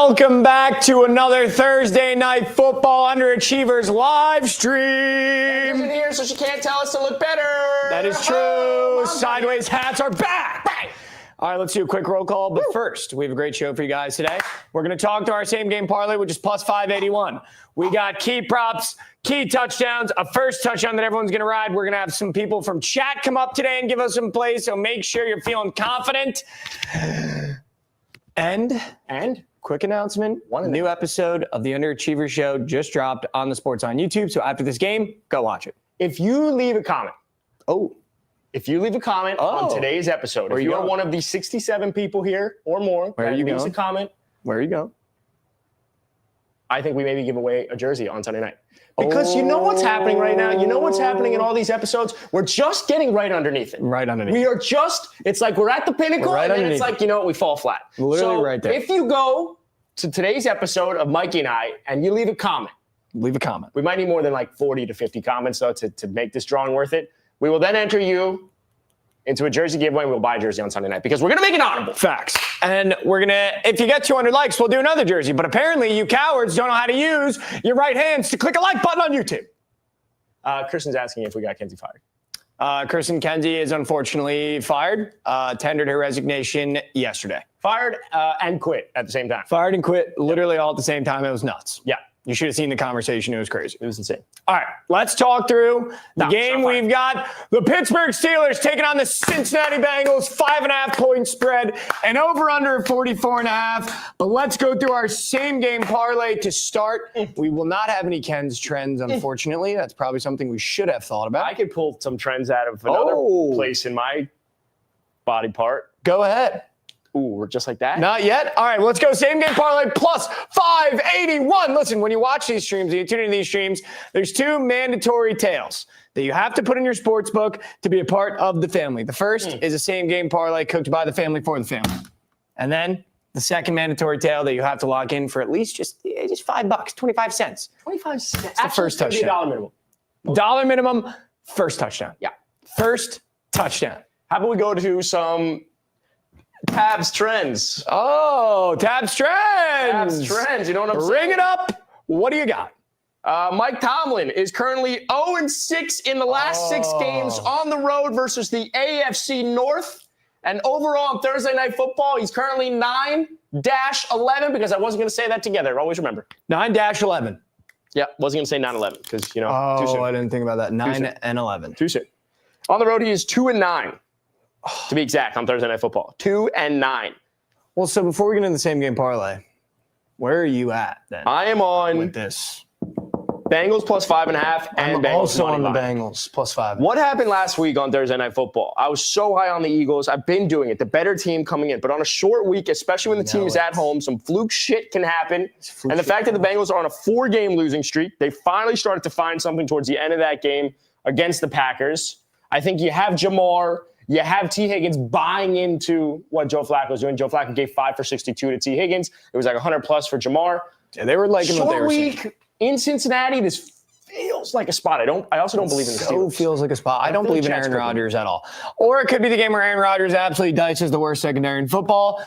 Welcome back to another Thursday Night Football Underachievers live stream. Isn't here, so she can't tell us to look better. That is true. Sideways hats are back. All right, let's do a quick roll call. But first, we have a great show for you guys today. We're going to talk to our same game parlay, which is plus 581. We got key props, key touchdowns, a first touchdown that everyone's going to ride. We're going to have some people from chat come up today and give us some plays, so make sure you're feeling confident. And quick announcement, one new episode of the Underachievers show just dropped on the Sports on YouTube. So after this game, go watch it. If you leave a comment on today's episode, if you are one of the 67 people here or more Where that you leaves going? a comment, Where you go? I think we maybe give away a jersey on Sunday night. Because you know what's happening right now? You know what's happening in all these episodes? We're just getting right underneath it. Right underneath. We are just, it's like we're at the pinnacle, Right and then underneath it's like, you know what, we fall flat. Literally so right there. If you go to today's episode of Mikey and I, and you leave a comment, Leave a comment. we might need more than like 40 to 50 comments, though, to make this drawing worth it. We will then enter you into a jersey giveaway, and we'll buy a jersey on Sunday night because we're going to make it honorable. Facts. And we're going to, if you get 200 likes, we'll do another jersey. But apparently you cowards don't know how to use your right hands to click a like button on YouTube. Kristen's asking if we got Kenzie fired. Kristen Kenzie is unfortunately fired. Tendered her resignation yesterday. Fired and quit at the same time. Fired and quit literally all at the same time. It was nuts. Yeah, You should have seen the conversation. It was crazy. it was insane. All right, let's talk through the No, game. it's not fine. We've got the Pittsburgh Steelers taking on the Cincinnati Bengals, 5.5 point spread, and over under 44.5. But let's go through our same game parlay to start. We will not have any Ken's trends, unfortunately. That's probably something we should have thought about. I could pull some trends out of another place in my body part. Go ahead. Ooh, just like that? Not yet. All right, let's go. Same game parlay plus 581. Listen, when you watch these streams, you tune into these streams, there's two mandatory tails that you have to put in your sports book to be a part of the family. The first is a same game parlay cooked by the family for the family. And then the second mandatory tail that you have to lock in for at least just $5, 25 cents. 25 cents. It's the first touchdown. $1 minimum. Dollar minimum, first touchdown. Yeah. First touchdown. How about we go to some Tabs trends? Oh, Tabs trends. Tabs trends. You know what I'm saying? Bring it up. What do you got? Mike Tomlin is currently 0-6 in the last 6 games on the road versus the AFC North. And overall on Thursday Night Football, he's currently 9-11 because I wasn't going to say that together. Always remember. 9-11. Yeah, wasn't going to say 9-11 because, too soon. I didn't think about that. 9 and 11. Too soon. On the road, he is 2-9. To be exact, on Thursday Night Football. 2-9. Well, so before we get into the same game parlay, where are you at then? I am on with this. Bengals plus 5.5 and I'm Bengals also on the money line. Bengals plus 5. What happened last week on Thursday Night Football? I was so high on the Eagles. I've been doing it. The better team coming in. But on a short week, especially when the team is at home, some fluke shit can happen. And the fact that the Bengals are on a 4-game losing streak, they finally started to find something towards the end of that game against the Packers. I think you have Jamar. You have T. Higgins buying into what Joe Flacco's doing. Joe Flacco gave 5 for 62 to T. Higgins. It was like 100 plus for Jamar. Yeah, they were liking what they were saying. Short week in Cincinnati. This feels like a spot. I also don't believe in the Steelers. Feels like a spot. I don't feel like believe in Jets Aaron could be. Rodgers at all. Or it could be the game where Aaron Rodgers absolutely dices the worst secondary in football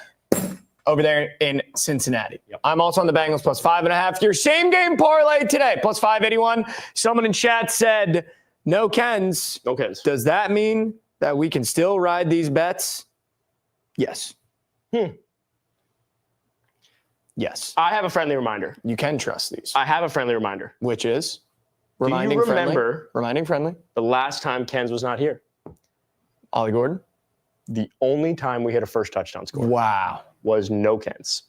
over there in Cincinnati. Yep. I'm also on the Bengals plus 5.5. Your same game parlay today, plus 581. Someone in chat said, no Kens. No kids. Does that mean that we can still ride these bets? Yes. Yes. I have a friendly reminder. You can trust these. I have a friendly reminder. Which is? you Reminding friendly. remember- Reminding friendly. The last time Ken's was not here, Ollie Gordon. the only time we hit a first touchdown score Wow. was no Ken's.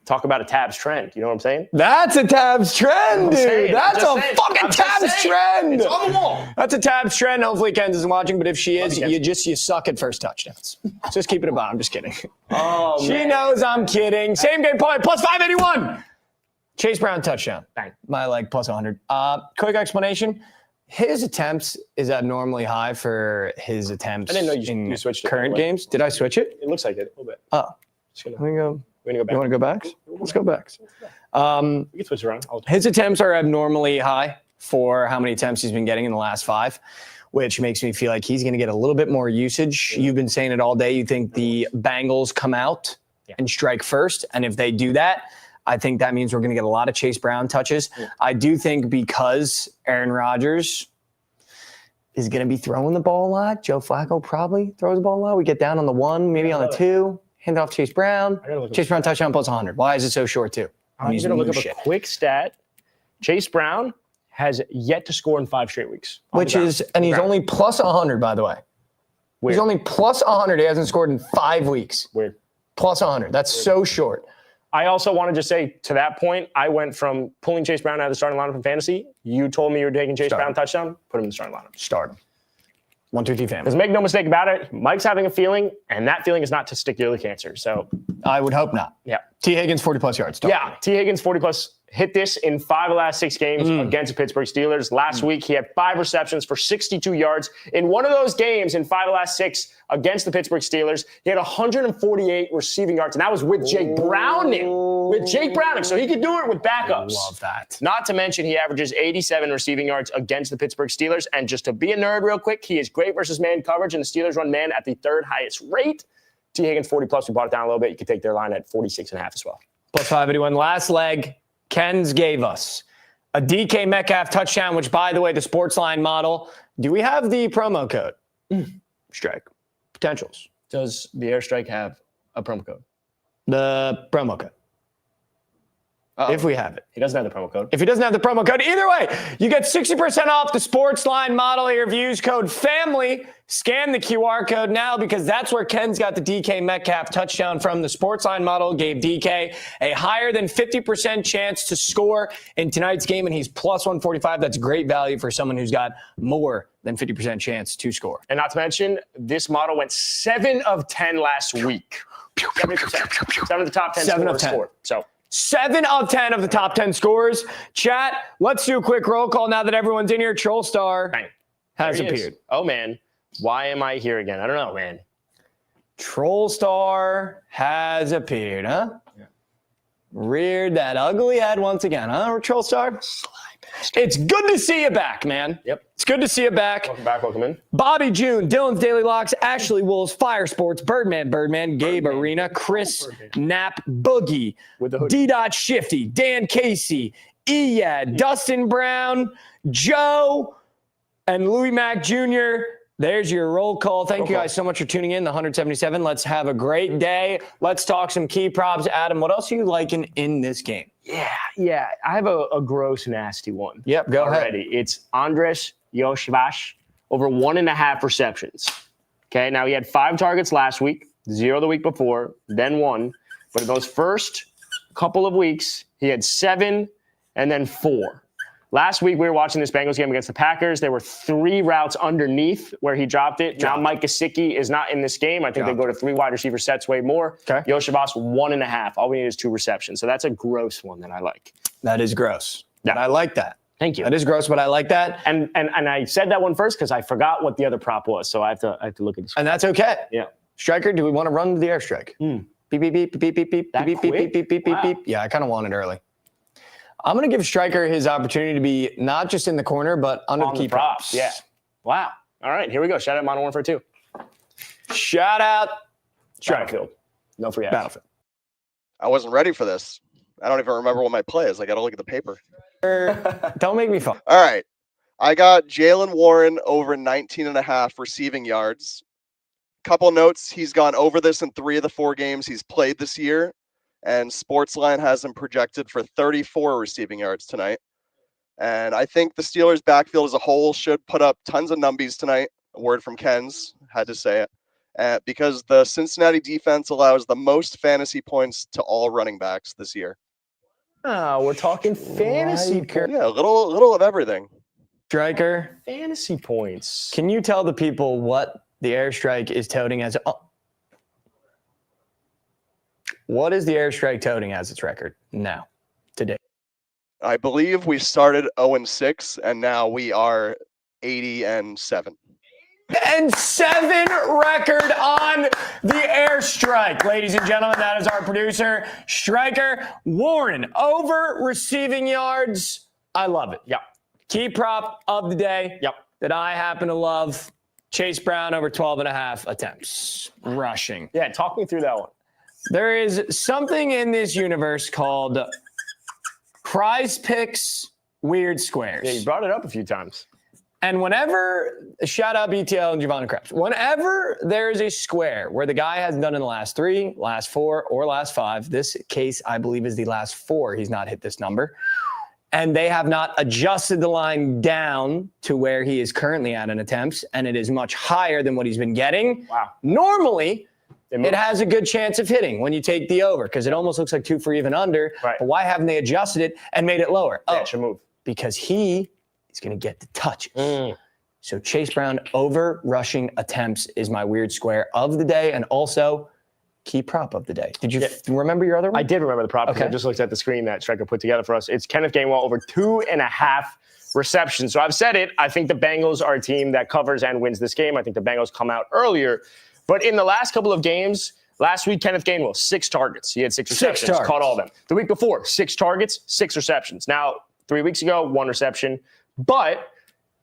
Talk about a Tabs trend. You know what I'm saying? That's a Tabs trend, dude. saying, That's I'm a just saying. fucking I'm just Tabs saying. trend. It's on the wall. That's a Tabs trend. Hopefully Ken's isn't watching, but if she is, Love you, you suck at first touchdowns. Just keep it about. I'm just kidding. Oh, She knows I'm kidding. Same game point, plus 581. Chase Brown touchdown. Bang. My leg plus 100. Quick explanation. His attempts is abnormally high for his attempts I didn't know in you switched it, current by the way. games. Did I switch it? It looks like it a little bit. Oh, Just gonna, let me go. we're gonna go back. You want to go back? Let's go back. We can switch around. His attempts are abnormally high for how many attempts he's been getting in the last 5, which makes me feel like he's going to get a little bit more usage. You've been saying it all day. You think the Bengals come out and strike first. And if they do that, I think that means we're going to get a lot of Chase Brown touches. Yeah. I do think because Aaron Rodgers is going to be throwing the ball a lot, Joe Flacco probably throws the ball a lot. We get down on the 1, maybe on the 2, hand off Chase Brown. Chase Brown touchdown plus 100. Why is it so short too? I'm going to look up a quick stat. Chase Brown has yet to score in 5 straight weeks. He's only plus 100, by the way. Weird. He's only plus 100. He hasn't scored in 5 weeks. Weird. Plus 100. That's so short. I also want to just say, to that point, I went from pulling Chase Brown out of the starting lineup in fantasy. You told me you were taking Chase Brown touchdown. Put him in the starting lineup. Start him. 1, 2, 3 family. Because make no mistake about it, Mike's having a feeling, and that feeling is not testicular cancer. So I would hope not. Yeah. T. Higgins, 40-plus yards. Yeah, T. Higgins, 40-plus. Hit this in 5 of the last 6 games against the Pittsburgh Steelers. Last week, he had 5 receptions for 62 yards. In one of those games, in 5 of the last 6 against the Pittsburgh Steelers, he had 148 receiving yards, and that was with Jake Browning. With Jake Browning, so he could do it with backups. I love that. Not to mention, he averages 87 receiving yards against the Pittsburgh Steelers. And just to be a nerd real quick, he is great versus man coverage, and the Steelers run man at the 3rd highest rate. T. Higgins, 40-plus. We brought it down a little bit. You could take their line at 46.5 as well. Plus 581. Last leg. Ken's gave us a DK Metcalf touchdown, which, by the way, the Sportsline model. Do we have the promo code? Strike. Potentials. Does the airstrike have a promo code? The promo code. Uh-oh. If we have it. He doesn't have the promo code. If he doesn't have the promo code, either way, you get 60% off the Sportsline model here. If you use code FAMILY, scan the QR code now because that's where Ken's got the DK Metcalf touchdown from. The Sportsline model gave DK a higher than 50% chance to score in tonight's game, and he's plus 145. That's great value for someone who's got more than 50% chance to score. And not to mention, this model went 7 of 10 last week. 70%. 7 of the top 10 scores scored. So 7 of 10 of the top 10 scores. Chat, let's do a quick roll call now that everyone's in here. Troll Star has appeared. Oh, man. Why am I here again? I don't know, man. Troll Star has appeared, huh? Yeah. Reared that ugly head once again, huh, Troll Star? It's good to see you back, man. Yep. It's good to see you back. Welcome back. Welcome in. Bobby June, Dylan's Daily Locks, Ashley Wolves, Fire Sports, Birdman, Gabe Arena, Chris Knapp, Boogie, D. Shifty, Dan Casey, Iyad, Dustin Brown, Joe, and Louis Mack Jr. There's your roll call. Thank you guys so much for tuning in. The 177. Let's have a great day. Let's talk some key props. Adam, what else are you liking in this game? Yeah. I have a gross, nasty one. Yep, go ahead. It's Andres Yoshivash over 1.5 receptions. Okay, now he had 5 targets last week, 0 the week before, then 1. But in those first couple of weeks, he had 7 and then 4. Last week, we were watching this Bengals game against the Packers. There were 3 routes underneath where he dropped it. Now, Mike Gesicki is not in this game. I think they go to 3 wide receiver sets way more. Okay. Yoshivas, 1.5. All we need is 2 receptions. So that's a gross one that I like. That is gross. Yeah. But I like that. Thank you. That is gross, but I like that. And I said that one first because I forgot what the other prop was. So I have to look at this. And that's okay. Yeah. Striker, do we want to run to the airstrike? Beep, beep, beep, beep, beep, beep, beep, beep, beep, beep, beep, beep, beep. Yeah, I kind of want it early. I'm going to give Striker his opportunity to be not just in the corner, but under the key props. Yeah. Wow. All right, here we go. Shout out Modern Warfare 2. Shout out Battlefield. No free ads. Battlefield. I wasn't ready for this. I don't even remember what my play is. I got to look at the paper. Don't make me fun. All right. I got Jaylen Warren over 19.5 receiving yards. Couple notes. He's gone over this in 3 of the 4 games he's played this year. And Sportsline has him projected for 34 receiving yards tonight. And I think the Steelers' backfield as a whole should put up tons of numbies tonight. A word from Ken's, had to say it. Because the Cincinnati defense allows the most fantasy points to all running backs this year. Oh, we're talking fantasy points. Yeah, a little of everything. Striker. Fantasy points. Can you tell the people what the airstrike is toting as? What is the airstrike toting as its record now, today? I believe we started 0-6, and now we are 80-7. And 7 record on the airstrike. Ladies and gentlemen, that is our producer, Striker Warren. Over receiving yards. I love it. Yep. Key prop of the day. Yep. That I happen to love. Chase Brown over 12.5 attempts. Rushing. Yeah, talk me through that one. There is something in this universe called Prize Picks Weird Squares. Yeah, you brought it up a few times. And whenever, shout out BTL and Giovanni Krebs, whenever there is a square where the guy hasn't done in the last 3, last 4, or last 5, this case I believe is the last 4, he's not hit this number, and they have not adjusted the line down to where he is currently at in attempts, and it is much higher than what he's been getting. Wow. Normally, it has a good chance of hitting when you take the over, because it almost looks like 2 for even under. Right. But why haven't they adjusted it and made it lower? Yeah, it should move. Because he is going to get the touches. So Chase Brown over rushing attempts is my weird square of the day, and also key prop of the day. Did you remember your other one? I did remember the prop. Okay. I just looked at the screen that Striker put together for us. It's Kenneth Gainwell over 2.5 receptions. So I've said it. I think the Bengals are a team that covers and wins this game. I think the Bengals come out earlier. But in the last couple of games, last week, Kenneth Gainwell, 6 targets. He had 6 receptions, caught all of them. The week before, 6 targets, 6 receptions. Now, 3 weeks ago, 1 reception. But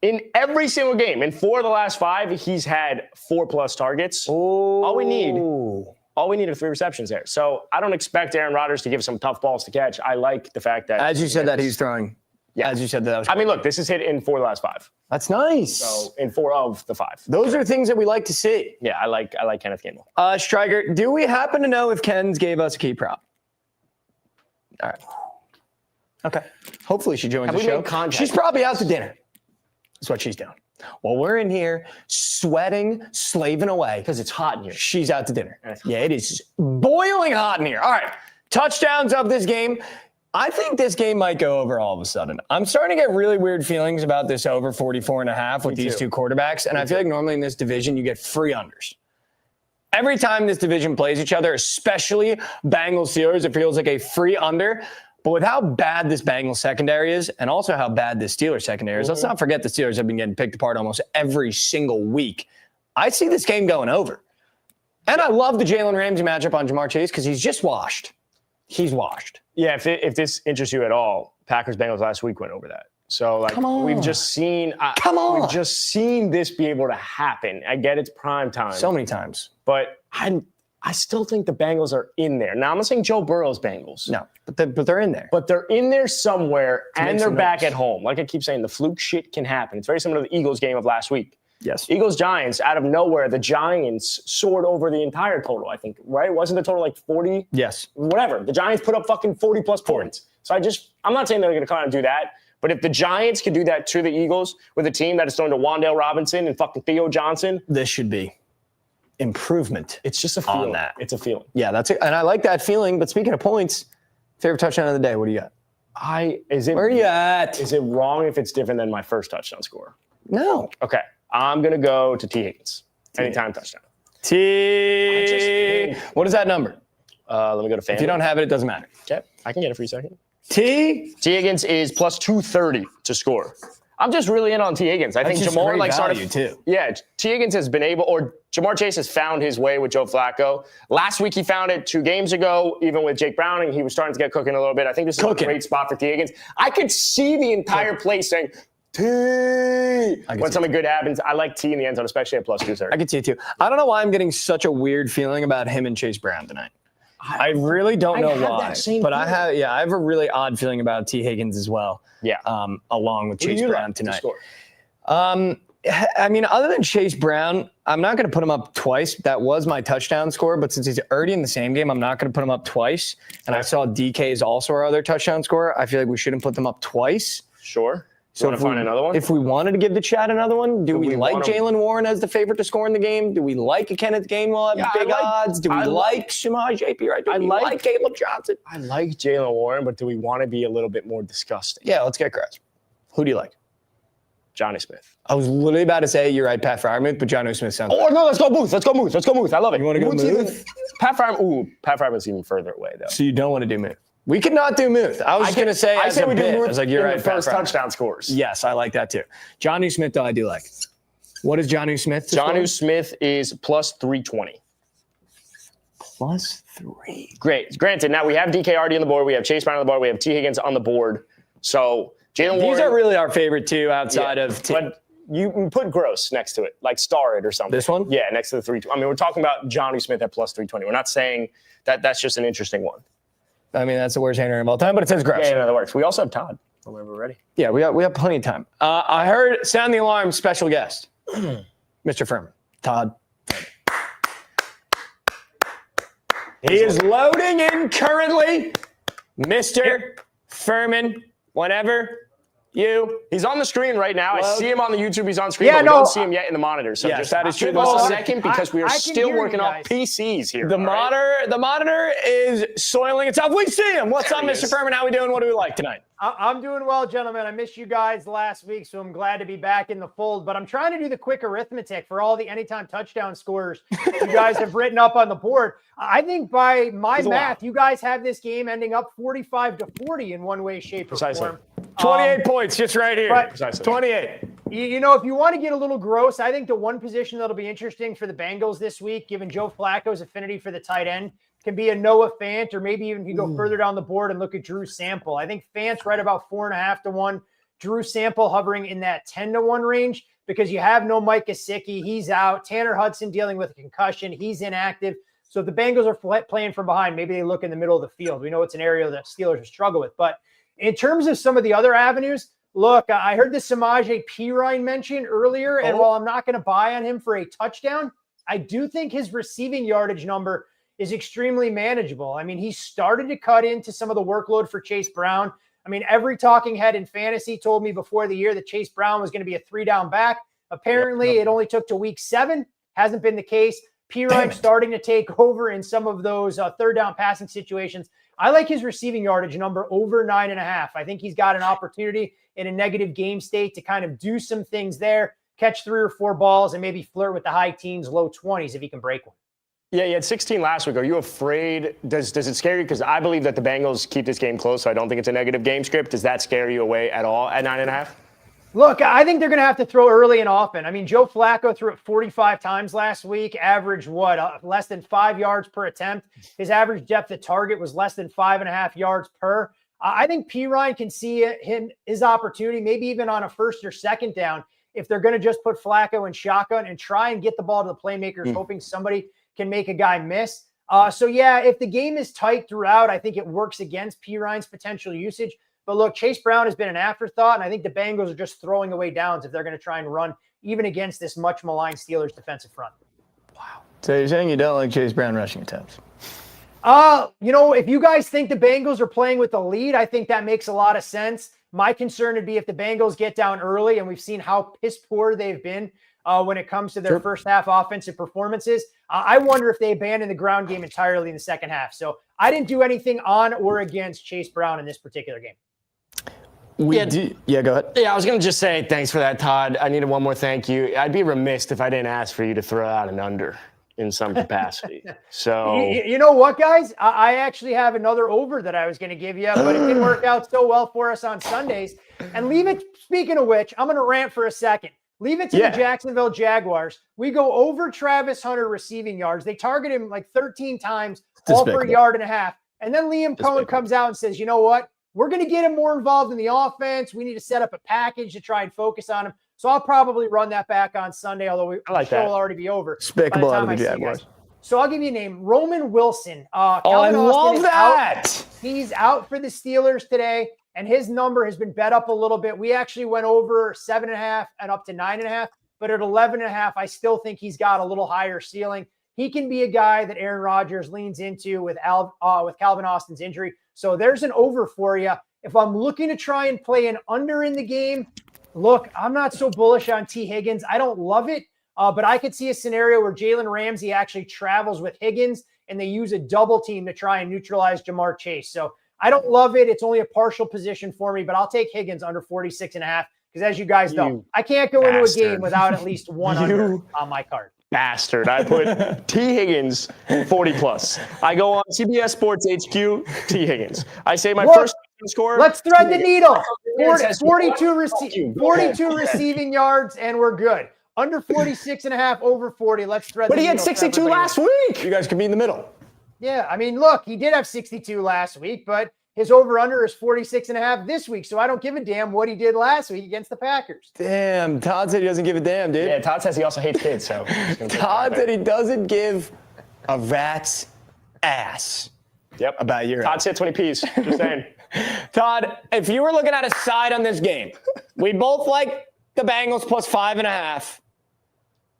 in every single game, in 4 of the last 5, he's had 4+ targets. All we need are 3 receptions there. So I don't expect Aaron Rodgers to give some tough balls to catch. I like the fact that, as you said, that he's throwing. Yeah, as you said, that was. I mean, look, this is hit in 4 of the last 5. That's nice. So in 4 of the 5. Those are things that we like to see. Yeah, I like Kenneth Gainwell. Striker, do we happen to know if Ken's gave us a key prop? All right. Okay. Hopefully she joins the show. She's probably out to dinner. That's what she's doing. Well, we're in here sweating, slaving away. Because it's hot in here. She's out to dinner. Yeah, it is boiling hot in here. All right. Touchdowns of this game. I think this game might go over all of a sudden. I'm starting to get really weird feelings about this over 44.5 with these 2 quarterbacks. And I feel like normally in this division, you get free unders. Every time this division plays each other, especially Bengals Steelers, it feels like a free under. But with how bad this Bengals secondary is, and also how bad this Steelers secondary is, let's not forget the Steelers have been getting picked apart almost every single week. I see this game going over. And I love the Jalen Ramsey matchup on Jamar Chase because he's just washed. He's washed. Yeah, if this interests you at all, Packers-Bengals last week went over that. So, like, we've just seen we've just seen this be able to happen. I get it's prime time. So many times. But I still think the Bengals are in there. Now, I'm not saying Joe Burrow's Bengals. No, but they're in there. But they're in there somewhere, and they're back at home. Like I keep saying, the fluke shit can happen. It's very similar to the Eagles game of last week. Yes. Eagles-Giants, out of nowhere, the Giants soared over the entire total, I think, right? Wasn't the total like 40? Yes. Whatever. The Giants put up fucking 40+ points. So I'm not saying they're going to come out and do that. But if the Giants could do that to the Eagles with a team that is thrown to Wan'Dale Robinson and fucking Theo Johnson. This should be improvement. It's just a feeling. On that. It's a feeling. Yeah, that's it. And I like that feeling. But speaking of points, favorite touchdown of the day, what do you got? Where are you at? Is it wrong if it's different than my first touchdown score? No. Okay. I'm going to go to T. Higgins. Anytime touchdown. What is that number? Let me go to fan. If you don't have it, it doesn't matter. Okay. I can get it for you a second. T. Higgins is plus 230 to score. I'm just really in on T. Higgins. I think Jamar started too. Yeah, T. Higgins has been able, or Jamar Chase has found his way with Joe Flacco. Last week he found it 2 games ago, even with Jake Browning. He was starting to get cooking a little bit. I think this is a great spot for T. Higgins. I could see the entire place saying, T. When something good happens, I like T in the end zone, especially at plus 230. I can see it too. I don't know why I'm getting such a weird feeling about him and Chase Brown tonight. I really don't know why, but I have a really odd feeling about T. Higgins as well. Yeah. Along with Chase Brown tonight. I mean, other than Chase Brown, I'm not going to put him up twice. That was my touchdown score, but since he's already in the same game, I'm not going to put him up twice. And I saw DK is also our other touchdown scorer. I feel like we shouldn't put them up twice. Sure. So want to find another one? If we wanted to give the chat another one, do we like Jalen Warren as the favorite to score in the game? Do we like a Kenneth Gainwell at big odds? Do we like Shemai JP, right? Do we like Caleb Johnson? I like Jalen Warren, but do we want to be a little bit more disgusting? Yeah, let's get crazy. Who do you like? Johnny Smith. I was literally about to say you're right, Pat Freiermuth, but Johnny Smith sounds. Oh, no, let's go Muth. Let's go Muth. I love it. You want to go Muth? Pat Freiermuth's even further away, though. So you don't want to do Muth? We could not do Muth. I was going to say I said we do Muth. I was like, you're right. First touchdown scores. Yes, I like that too. Johnny Smith, though, I do like. What is Johnny Smith? Johnny Smith is plus 320. Plus 3. Great. Granted, now we have DK already on the board. We have Chase Brown on the board. We have T. Higgins on the board. So Jalen Warren. These are really our favorite two outside of T. But you put gross next to it, like star it or something. This one? Yeah, next to the 320. I mean, we're talking about Johnny Smith at plus 320. We're not saying that's just an interesting one. I mean, that's the worst hander of all time, but it says gross. Yeah, that works. We also have Todd whenever we're ready. Yeah, we have plenty of time. I heard sound the alarm special guest, Mr. Furman, Todd. He is loading in currently, Mr. Furman, whenever He's on the screen right now. Load. I see him on the YouTube. He's on screen, but we don't see him yet in the monitor. So yes, just that is true. give us a second because we are still working on off PCs here. The monitor is soiling itself. We see him. What's There up, he Mr. is. Furman? How we doing? What do we like tonight? I'm doing well, gentlemen. I missed you guys last week, so I'm glad to be back in the fold. But I'm trying to do the quick arithmetic for all the anytime touchdown scorers you guys have written up on the board. I think by my math, you guys have this game ending up 45-40 in one way, shape, or form. 28 points, just right here. Right. Precisely. 28. You know, if you want to get a little gross, I think the one position that'll be interesting for the Bengals this week, given Joe Flacco's affinity for the tight end, can be a Noah Fant, or maybe even if you go further down the board and look at Drew Sample. I think Fant's right about 4.5 to 1. Drew Sample hovering in that 10 to 1 range because you have no Mike Gesicki. He's out. Tanner Hudson dealing with a concussion. He's inactive. So if the Bengals are playing from behind, maybe they look in the middle of the field. We know it's an area that Steelers struggle with. But in terms of some of the other avenues, look, I heard the Samaje Perine mentioned earlier, and while I'm not going to buy on him for a touchdown, I do think his receiving yardage number is extremely manageable. I mean, he started to cut into some of the workload for Chase Brown. I mean, every talking head in fantasy told me before the year that Chase Brown was going to be a 3-down back. Apparently, it only took to week 7. Hasn't been the case. Perine starting to take over in some of those third-down passing situations. I like his receiving yardage number over 9.5. I think he's got an opportunity in a negative game state to kind of do some things there, catch 3 or 4 balls, and maybe flirt with the high teens, low 20s if he can break one. Yeah, you had 16 last week. Are you afraid? Does it scare you? Because I believe that the Bengals keep this game close, so I don't think it's a negative game script. Does that scare you away at all at 9.5? Look, I think they're going to have to throw early and often. I mean, Joe Flacco threw it 45 times last week, averaged less than 5 yards per attempt. His average depth of target was less than 5.5 yards per. I think Perine can see his opportunity, maybe even on a first or second down, if they're going to just put Flacco in shotgun and try and get the ball to the playmakers, hoping somebody can make a guy miss. So yeah, if the game is tight throughout, I think it works against Perine's potential usage. But look, Chase Brown has been an afterthought, and I think the Bengals are just throwing away downs if they're going to try and run even against this much maligned Steelers defensive front. Wow. So you're saying you don't like Chase Brown rushing attempts? You know, if you guys think the Bengals are playing with the lead, I think that makes a lot of sense. My concern would be if the Bengals get down early, and we've seen how piss poor they've been when it comes to their first half offensive performances. I wonder if they abandon the ground game entirely in the second half. So I didn't do anything on or against Chase Brown in this particular game. Yeah, go ahead. Yeah, I was going to just say thanks for that, Todd. I needed one more thank you. I'd be remiss if I didn't ask for you to throw out an under in some capacity. So you know what, guys? I actually have another over that I was going to give you, but it didn't work out so well for us on Sundays. And leave it, speaking of which, I'm going to rant for a second. Leave it to the Jacksonville Jaguars. We go over Travis Hunter receiving yards. They target him like 13 times, all for 1.5 yards. And then Liam Cohen comes out and says, you know what? We're going to get him more involved in the offense. We need to set up a package to try and focus on him. So I'll probably run that back on Sunday, although the show will already be over. Despicable out of the Jaguars. So I'll give you a name, Roman Wilson. I love that. He's out for the Steelers today, and his number has been bet up a little bit. We actually went over 7.5 and up to 9.5, but at 11.5, I still think he's got a little higher ceiling. He can be a guy that Aaron Rodgers leans into with Calvin Austin's injury. So there's an over for you. If I'm looking to try and play an under in the game, look, I'm not so bullish on T. Higgins. I don't love it, but I could see a scenario where Jalen Ramsey actually travels with Higgins and they use a double team to try and neutralize Jamar Chase. So I don't love it. It's only a partial position for me, but I'll take Higgins under 46.5 because as you guys know, I can't go into a game without at least one under on my card. Bastard. I put T. Higgins 40 plus. I go on CBS Sports HQ, T. Higgins. I say my first score. Let's thread the needle. 42 receiving yards, and we're good. Under 46.5, over 40. Let's thread the needle. But he had 62 last week. You guys could be in the middle. Yeah, I mean, look, he did have 62 last week, but his over-under is 46.5 this week, so I don't give a damn what he did last week against the Packers. Damn, Todd said he doesn't give a damn, dude. Yeah, Todd says he also hates kids, so. Todd said he doesn't give a rat's ass. Yep. About your Todd sits when he pees. Just saying. Todd, if you were looking at a side on this game, we both like the Bengals plus 5.5.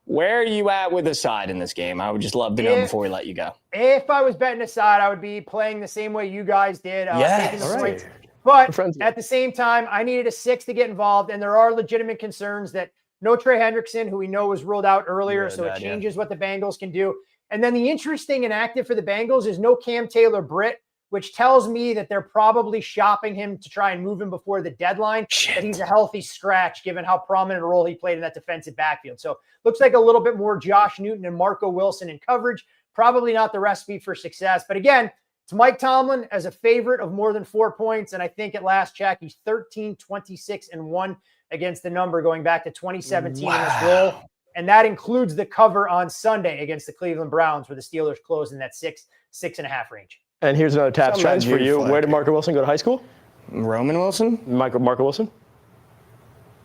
Where are you at with the side in this game? I would just love to know before we let you go. If I was betting a side, I would be playing the same way you guys did. Yes. Taking the Right. points. But at the same time, I needed a 6 to get involved, and there are legitimate concerns that no Trey Hendrickson, who we know was ruled out earlier, so it changes what the Bengals can do. And then the interesting inactive for the Bengals is no Cam Taylor-Britt, which tells me that they're probably shopping him to try and move him before the deadline. But he's a healthy scratch given how prominent a role he played in that defensive backfield. So looks like a little bit more Josh Newton and Marco Wilson in coverage. Probably not the recipe for success. But again, it's Mike Tomlin as a favorite of more than 4 points. And I think at last check, he's 13-26-1 against the number going back to 2017 in this role. And that includes the cover on Sunday against the Cleveland Browns, where the Steelers closed in that 6.5 range. And here's another Taps Trends for you. Where did Marco Wilson go to high school? Roman Wilson? Marco Wilson?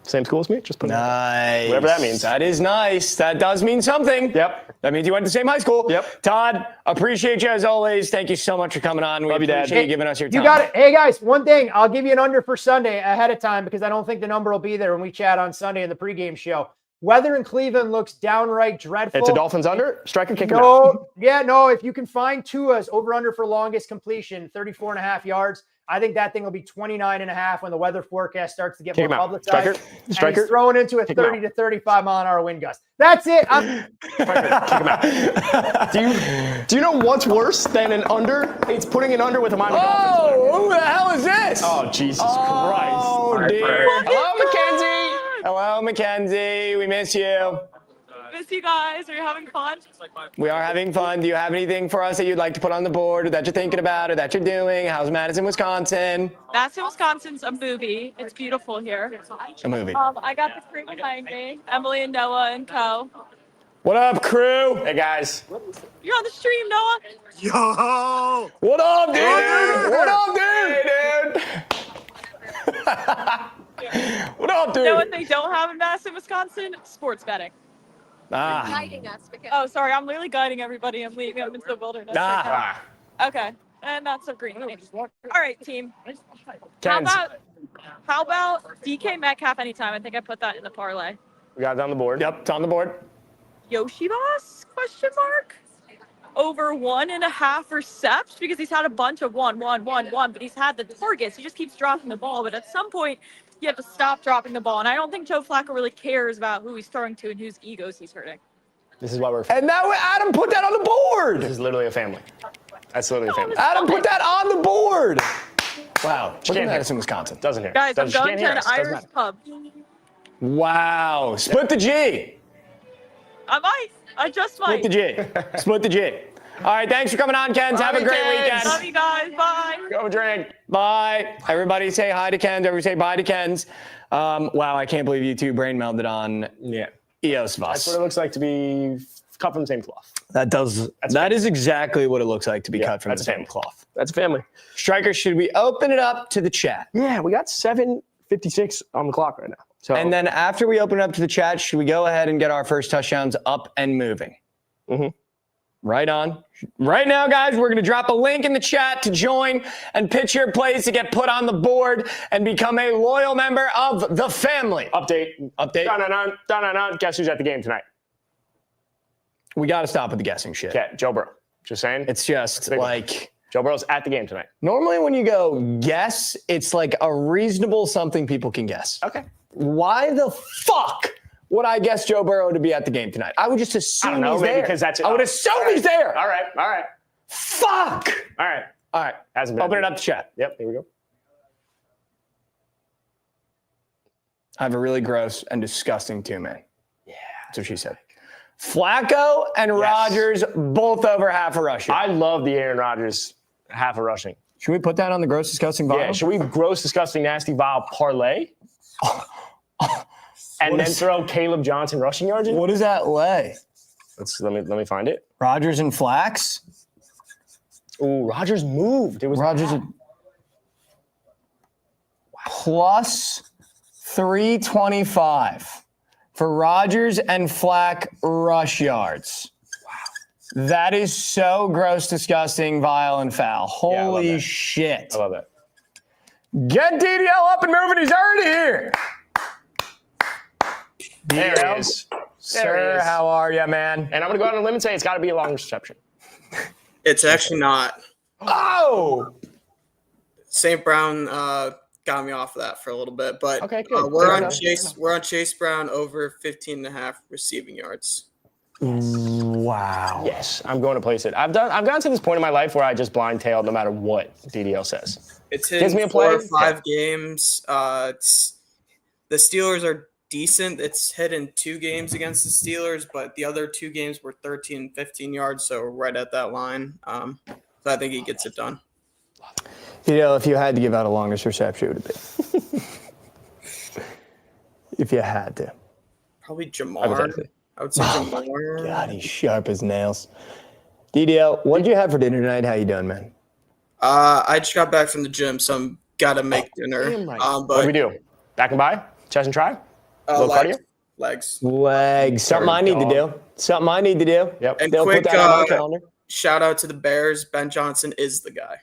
Same school as me? Just put nice. Whatever that means. That is nice. That does mean something. Yep. That means you went to the same high school. Yep. Todd, appreciate you as always. Thank you so much for coming on. We Love you, Dad. appreciate you giving us your time. You got it. Hey, guys, one thing. I'll give you an under for Sunday ahead of time because I don't think the number will be there when we chat on Sunday in the pregame show. Weather in Cleveland looks downright dreadful. It's a Dolphins under? Striker kick him out. No, yeah, no. If you can find Tua's over-under for longest completion, 34.5 yards, I think that thing will be 29.5 when the weather forecast starts to get more publicized. Striker. And he's throwing into a 30 to 35 mile an hour wind gust. That's it. Kick him out. Do you know what's worse than an under? It's putting an under with a Miami Dolphins. Oh, who the hell is this? Oh, Jesus Christ. Oh, dear. Hello, Mackenzie. Hello, Mackenzie. We miss you. Miss you guys. Are you having fun? We are having fun. Do you have anything for us that you'd like to put on the board or that you're thinking about or that you're doing? How's Madison, Wisconsin? Madison, Wisconsin's a movie. It's beautiful here. A movie. I got the crew behind me, Emily and Noah and co. What up, crew? Hey, guys. You're on the stream, Noah. Yo! What up, dude? What up, dude? Hey, dude. What up, dude? You know what they don't have in Madison, Wisconsin? Sports betting. Guiding us because Oh, sorry. I'm literally guiding everybody. I'm leaving them into the wilderness right now. Okay. And that's a green thing. All right, team. How about DK Metcalf anytime? I think I put that in the parlay. We got it on the board. Yep, it's on the board. Yoshi Boss? Question mark. Over 1.5 recepts because he's had a bunch of one, but he's had the targets. He just keeps dropping the ball. But at some point, you have to stop dropping the ball. And I don't think Joe Flacco really cares about who he's throwing to and whose egos he's hurting. This is why we're. And now Adam put that on the board. This is literally a family. That's literally a family. Adam put that on the board. Wow. Look at can't Madison, Wisconsin. Doesn't hear. Guys, I'm Doesn't- she going can't to hear an us. Doesn't Irish matter. pub. Wow. Split the G. I might. I just Split might. the G. Split the G. All right, thanks for coming on, Kens. Have a great weekend. Love you guys. Bye. Go drink. Bye. Everybody say hi to Kens. Everybody say bye to Kens. Wow, I can't believe you two brain melded on EOS of That's us. what it looks like to be cut from the same cloth. That is exactly what it looks like to be cut from the that's same family. cloth. That's a family. Striker, should we open it up to the chat? Yeah, we got 7:56 on the clock right now. So And then after we open it up to the chat, should we go ahead and get our first touchdowns up and moving? Mm-hmm. Right on. Right now, guys, we're going to drop a link in the chat to join and pitch your plays to get put on the board and become a loyal member of the family. update. Dun-dun-dun. Guess who's at the game tonight? We got to stop with the guessing shit. Yeah, Joe Burrow. Just saying. It's just Big one. like, Joe Burrow's at the game tonight. normally when you go guess, it's like a reasonable something people can guess. Okay. Why the fuck would I guess Joe Burrow to be at the game tonight? I would just assume I don't know, he's maybe there. because that's it. I would assume he's there. All right. Fuck. All right. All right. Hasn't been. Open it up to chat. Yep, here we go. I have a really gross and disgusting two-man. Yeah. That's what she said. Flacco and Rodgers both over half a rushing. I love the Aaron Rodgers half a rushing. Should we put that on the gross, disgusting vile? Yeah, should we gross, disgusting, nasty, vile parlay? And then throw Caleb Johnson rushing yards in? What does that lay? Let me find it. Rodgers and Flax? Ooh, Rodgers moved. It was Rodgers. plus 325 for Rodgers and Flack rush yards. Wow. That is so gross, disgusting, vile, and foul. Holy shit. I love that. Get DDL up and moving. He's already here. There he is. Sir, how are you, man? And I'm going to go out on a limb and say it's got to be a long reception. It's actually not. Oh! St. Brown got me off of that for a little bit, but Okay, good. we're on Chase Brown over 15.5 receiving yards. Wow. Yes, I'm going to place it. I've gotten to this point in my life where I just blind tail no matter what DDL says. It's Gives in me a 4 or play? 5 games. The Steelers are decent. It's hit in 2 games against the Steelers, but the other 2 games were 13 and 15 yards, so right at that line. So I think he gets it done. You know, if you had to give out a longest reception, it would have been. If you had to. Probably Jamar. I would say Jamar. God, he's sharp as nails. DDL, what did you have for dinner tonight? How you doing, man? I just got back from the gym, so I'm gotta make dinner. Damn right. But What do we do? Back and by? Chest and try? Little cardio? legs. Legs. Something I need to do. Something I need to do. Yep. And They'll quick put that on my calendar. shout out to the Bears. Ben Johnson is the guy.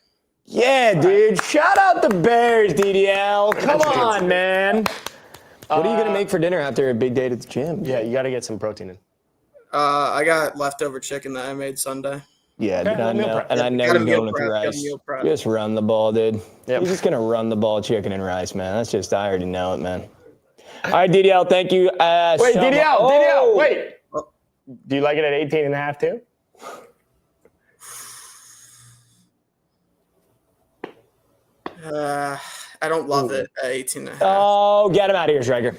Yeah, dude. Shout out the Bears, DDL. Come on, man. What are you going to make for dinner after a big day at the gym? Yeah, you got to get some protein in. I got leftover chicken that I made Sunday. Yeah, Okay, dude, I meal know. prep. And I know Gotta you're meal going with prep, gotta rice. meal prep. Just run the ball, dude. Yep. You're just going to run the ball, chicken and rice, man. That's just, I already know it, man. All right, DDL, thank you. Wait, so DDL, much. DDL, wait. Do you like it at 18.5 too? I don't love it at 18.5. Oh, get him out of here, Striker.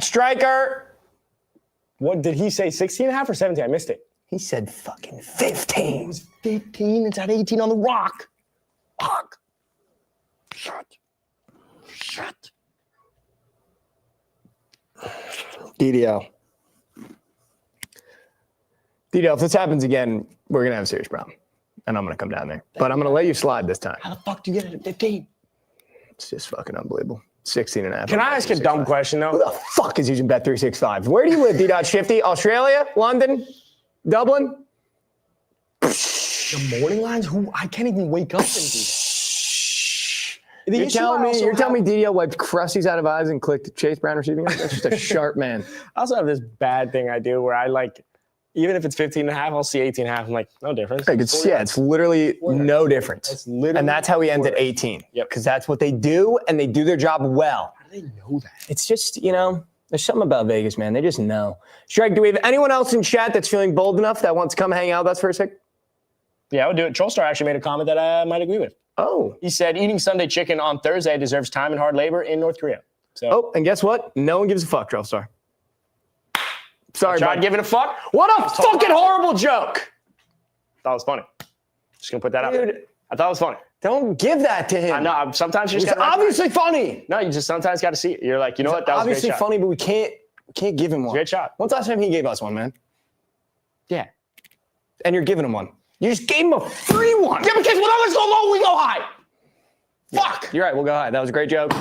Striker. What did he say? 16.5 or 17? I missed it. He said fucking 15. 15. It's at 18 on the rock. Fuck. Shut. DDL, if this happens again, we're going to have a serious problem. And I'm going to come down there. But I'm going to let you slide this time. How the fuck do you get it at 15? It's just fucking unbelievable. 16.5. Can I ask a dumb question, Who though? the fuck is using Bet365? Where do you live, D.Shifty? Australia? London? Dublin? The morning lines? I can't even wake up and do that. You're telling me DDL wiped crusties out of eyes and clicked Chase Brown receiving yards? That's just a sharp man. I also have this bad thing I do where I like, even if it's 15.5, I'll see 18.5. I'm like, no difference. Like it's literally no difference. It's literally and that's how he ends at 18. Yep. Because that's what they do, and they do their job well. How do they know that? It's just, there's something about Vegas, man. They just know. Shrek, do we have anyone else in chat that's feeling bold enough that wants to come hang out with us for a sec? Yeah, I would do it. Trollstar actually made a comment that I might agree with. Oh. He said eating Sunday chicken on Thursday deserves time and hard labor in North Korea. So Oh, and guess what? No one gives a fuck, Trollstar. Sorry, tried bud. giving a fuck. What a fucking horrible joke. Thought it was funny. Just gonna put that out Dude. there. I thought it was funny. Don't give that to him. I know. Sometimes you It's just gotta obviously funny. No, you just sometimes got to see it. You're like, you know what? That was a great obviously shot. funny, but we can't give him one. Great shot. When's the last time he gave us one, man? Yeah. And you're giving him one. You just gave him a free one. Yeah, because when others go low, we go high. Fuck. You're right. We'll go high. That was a great joke.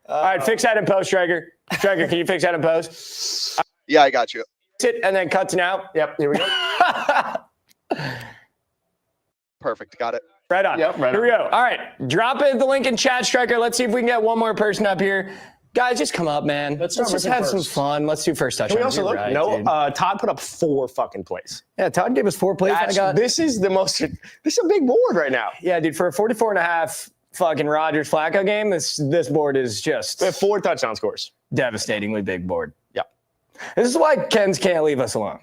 All right, fix that in post, Striker. Striker, can you fix that in post? Yeah, I got you. Sit and then cut to now. Yep. Here we go. Perfect. Got it. Right on. Yep, right here we on. go. All right, drop it the link in chat, Striker. Let's see if we can get one more person up here. Guys, just come up, man. Let's just looking have some first. fun. Let's do first touchdown. Can we also look? Right, No, dude. Todd put up 4 fucking plays. Yeah, Todd gave us 4 plays. This is a big board right now. Yeah, dude, for a 44.5 fucking Rodgers Flacco game, this board is just We have 4 touchdown scores. devastatingly big board. Yeah. This is why Ken's can't leave us alone.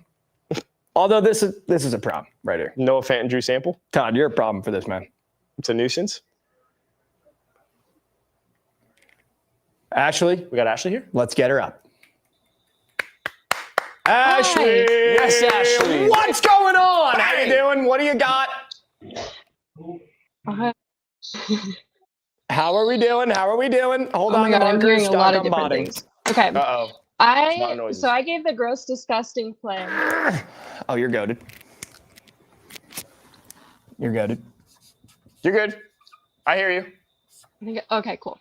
Although this is a problem right here. Noah Fant and Drew Sample. Todd, you're a problem for this, man. It's a nuisance. Ashley, We got Ashley here. let's get her up. Ashley! Yes, Ashley. What's going on? How you doing? What do you got? How are we doing? Hold Oh on, my God, I'm markers, hearing a lot stock of on different bottoms. things. Okay. Uh-oh. lot of noises. So I gave the gross, disgusting play. Oh, you're goated. You're goated. You're good. I hear you. Okay, cool.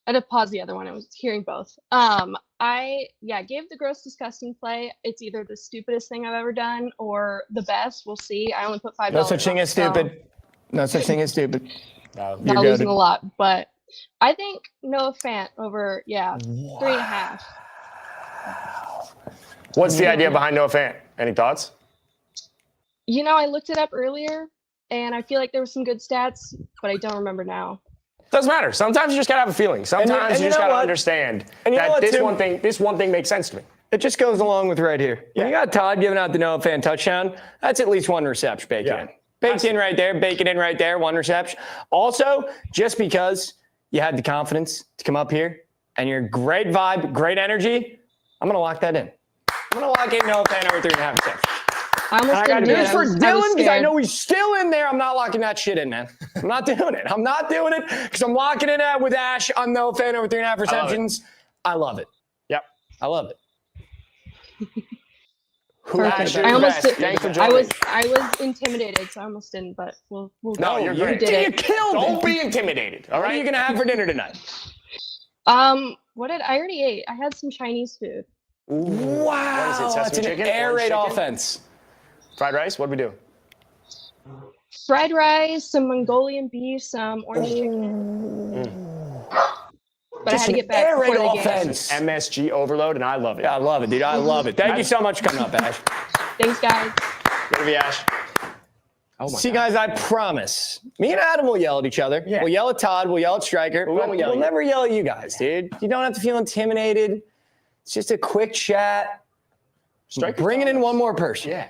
I had to pause the other one. I was hearing both. I gave the gross disgusting play. It's either the stupidest thing I've ever done or the best. We'll see. I only put $5. No such thing as stupid. No such thing as stupid. Not losing a lot, but I think Noah Fant over 3.5. What's the idea behind Noah Fant? Any thoughts? I looked it up earlier, and I feel like there were some good stats, but I don't remember now. Doesn't matter. Sometimes you just gotta have a feeling. Sometimes you just gotta understand that this one thing makes sense to me. It just goes along with right here. When you got Todd giving out the Noah Fant touchdown, that's at least one reception baked in. Baked in right there, bake it in right there, one reception. Also, just because you had the confidence to come up here and your great vibe, great energy, I'm going to lock that in. I'm going to lock in Noah Fant over 3.5 receptions. I almost didn't do it. For Dylan, because I know he's still in there. I'm not locking that shit in, man. I'm not doing it. I'm not doing it because I'm locking it in with Ash on Noah Fant over 3.5 receptions. I love it. Yep. I love it. Perfect. I almost did. I was intimidated, so I almost didn't, but we'll No, you're great. You killed it. Don't be intimidated. All right. What are you going to have for dinner tonight? I already ate. I had some Chinese food. Wow. What is it, That's an chicken? air raid Orange chicken? offense. Fried rice? What'd we do? Fried rice, some Mongolian beef, some orange chicken. But Just I had to get back air raid before the game. offense. MSG overload, and I love it. Yeah, I love it, dude. I love it. Thank you so much for coming up, Ash. Thanks, guys. Good to Ash. Oh my See, God. guys, I promise. Me and Adam will yell at each other. Yeah. We'll yell at Todd. We'll yell at Stryker. We won't yell at you. never yell at you guys, dude. You don't have to feel intimidated. It's just a quick chat. Bringing in one more person. Yeah.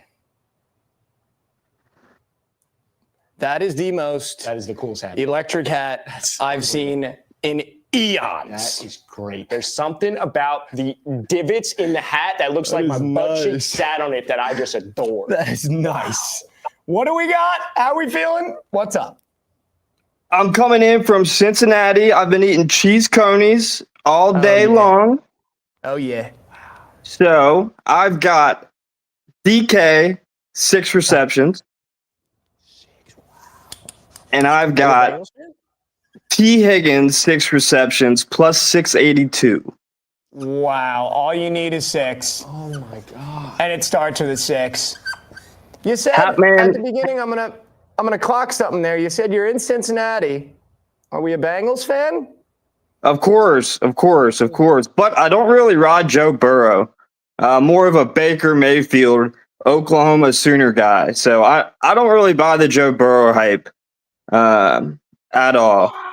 That is the most That is the coolest hat. electric hat I've seen in eons. That is great. There's something about the divots in the hat that looks like my butt cheek sat on it that I just adore. That is nice. What do we got? How we feeling? What's up? I'm coming in from Cincinnati. I've been eating cheese conies all day yeah. long. Oh, yeah. So I've got DK, 6 receptions. And I've got T. Higgins, 6 receptions, plus 682. Wow. All you need is 6. Oh my God. And it starts with a 6. You said Hat man. at the beginning, I'm gonna clock something there. You said you're in Cincinnati. Are we a Bengals fan? Of course. But I don't really ride Joe Burrow. More of a Baker Mayfield, Oklahoma Sooner guy. So I don't really buy the Joe Burrow hype at all. Wow.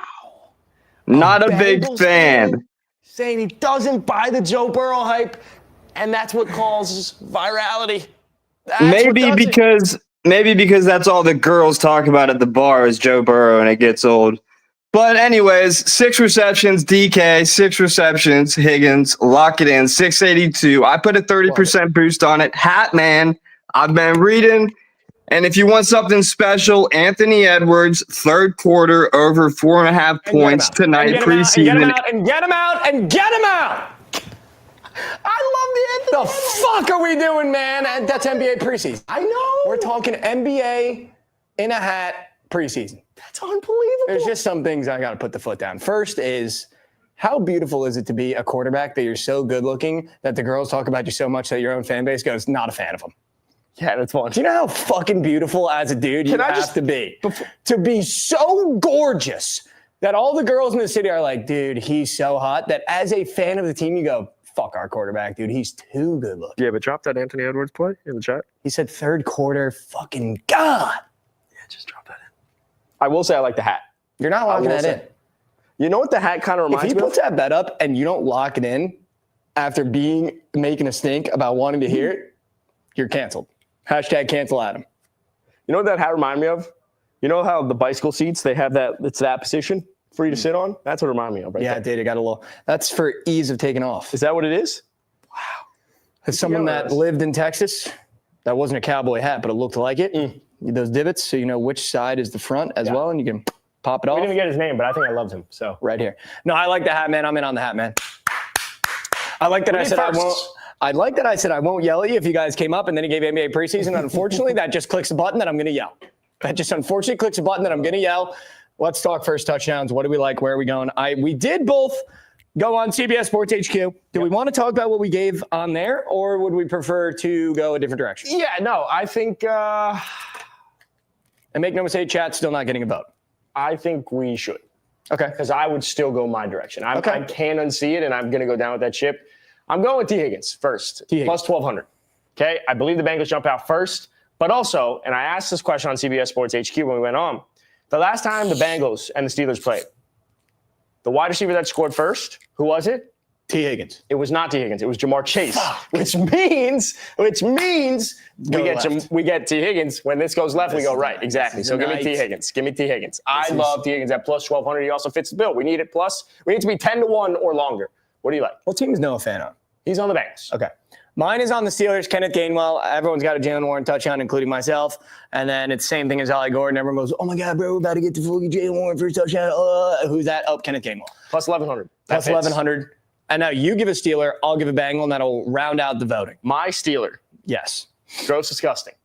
Not a big Bengals fan. Saying he doesn't buy the Joe Burrow hype, and that's what causes virality. Maybe because that's all the girls talk about at the bar is Joe Burrow, and it gets old. But anyways, 6 receptions, DK, 6 receptions, Higgins, lock it in, 682. I put a 30% boost on it. Hat man, I've been reading. And if you want something special, Anthony Edwards, 3rd quarter, over 4.5 points tonight, preseason. And get him out. I love the fuck are we doing, man? And that's NBA preseason. I know. We're talking NBA in a hat preseason. That's unbelievable. There's just some things I got to put the foot down. First is, how beautiful is it to be a quarterback that you're so good looking that the girls talk about you so much that your own fan base goes, not a fan of him. Yeah, that's fun. Do you know how fucking beautiful as a dude you have to be? To be so gorgeous that all the girls in the city are like, dude, he's so hot, that as a fan of the team, you go, fuck our quarterback, dude. He's too good looking. Yeah, but drop that Anthony Edwards play in the chat. He said 3rd quarter, fucking God. Yeah, just drop that in. I will say I like the hat. You're not locking that in. You know what the hat kind of reminds me If of? he puts that bet up and you don't lock it in after making a stink about wanting to hear it, you're canceled. Hashtag cancel Adam. You know what that hat reminded me of? You know how the bicycle seats, they have that, it's that position for you to sit on? That's what it reminded me of right there. Dude, it got a little, that's for ease of taking off. Is that what it is? Wow. As someone that lived in Texas, that wasn't a cowboy hat, but it looked like it. You need those divots so you know which side is the front as well, and you can pop it off. We didn't even get his name, but I think I loved him. So right here. No, I like the hat, man. I'm in on the hat, man. I like that I said I won't. I like that I said I won't yell at you if you guys came up and then he gave NBA preseason. Unfortunately, that just clicks a button that I'm going to yell. That just unfortunately clicks a button that I'm going to yell. Let's talk first touchdowns. What do we like? Where are we going? We did both go on CBS Sports HQ. Do we want to talk about what we gave on there, or would we prefer to go a different direction? Yeah, no, I think and make no mistake, chat's still not getting a vote. I think we should. Okay. Because I would still go my direction. I Okay. can't unsee it, and I'm going to go down with that ship. I'm going with T. Higgins first, plus 1,200. Okay, I believe the Bengals jump out first. But also, and I asked this question on CBS Sports HQ when we went on, the last time the Bengals and the Steelers played, the wide receiver that scored first, who was it? T. Higgins. It was not T. Higgins. It was Jamar Chase, which means we get T. Higgins. When this goes left, we go right. Exactly. So give me T. Higgins. Give me T. Higgins. I love T. Higgins at plus 1,200. He also fits the bill. We need it plus. We need to be 10-1 or longer. What do you like? What team is Noah fan on? He's on the Bengals. Okay. Mine is on the Steelers, Kenneth Gainwell. Everyone's got a Jalen Warren touchdown, including myself. And then it's the same thing as Ollie Gordon. Everyone goes, oh, my God, bro, we're about to get the full Jalen Warren first touchdown. Who's that? Oh, Kenneth Gainwell. Plus 1,100. Plus 1,100. And now you give a Steeler, I'll give a Bengal, and that'll round out the voting. My Steeler. Yes. Gross disgusting.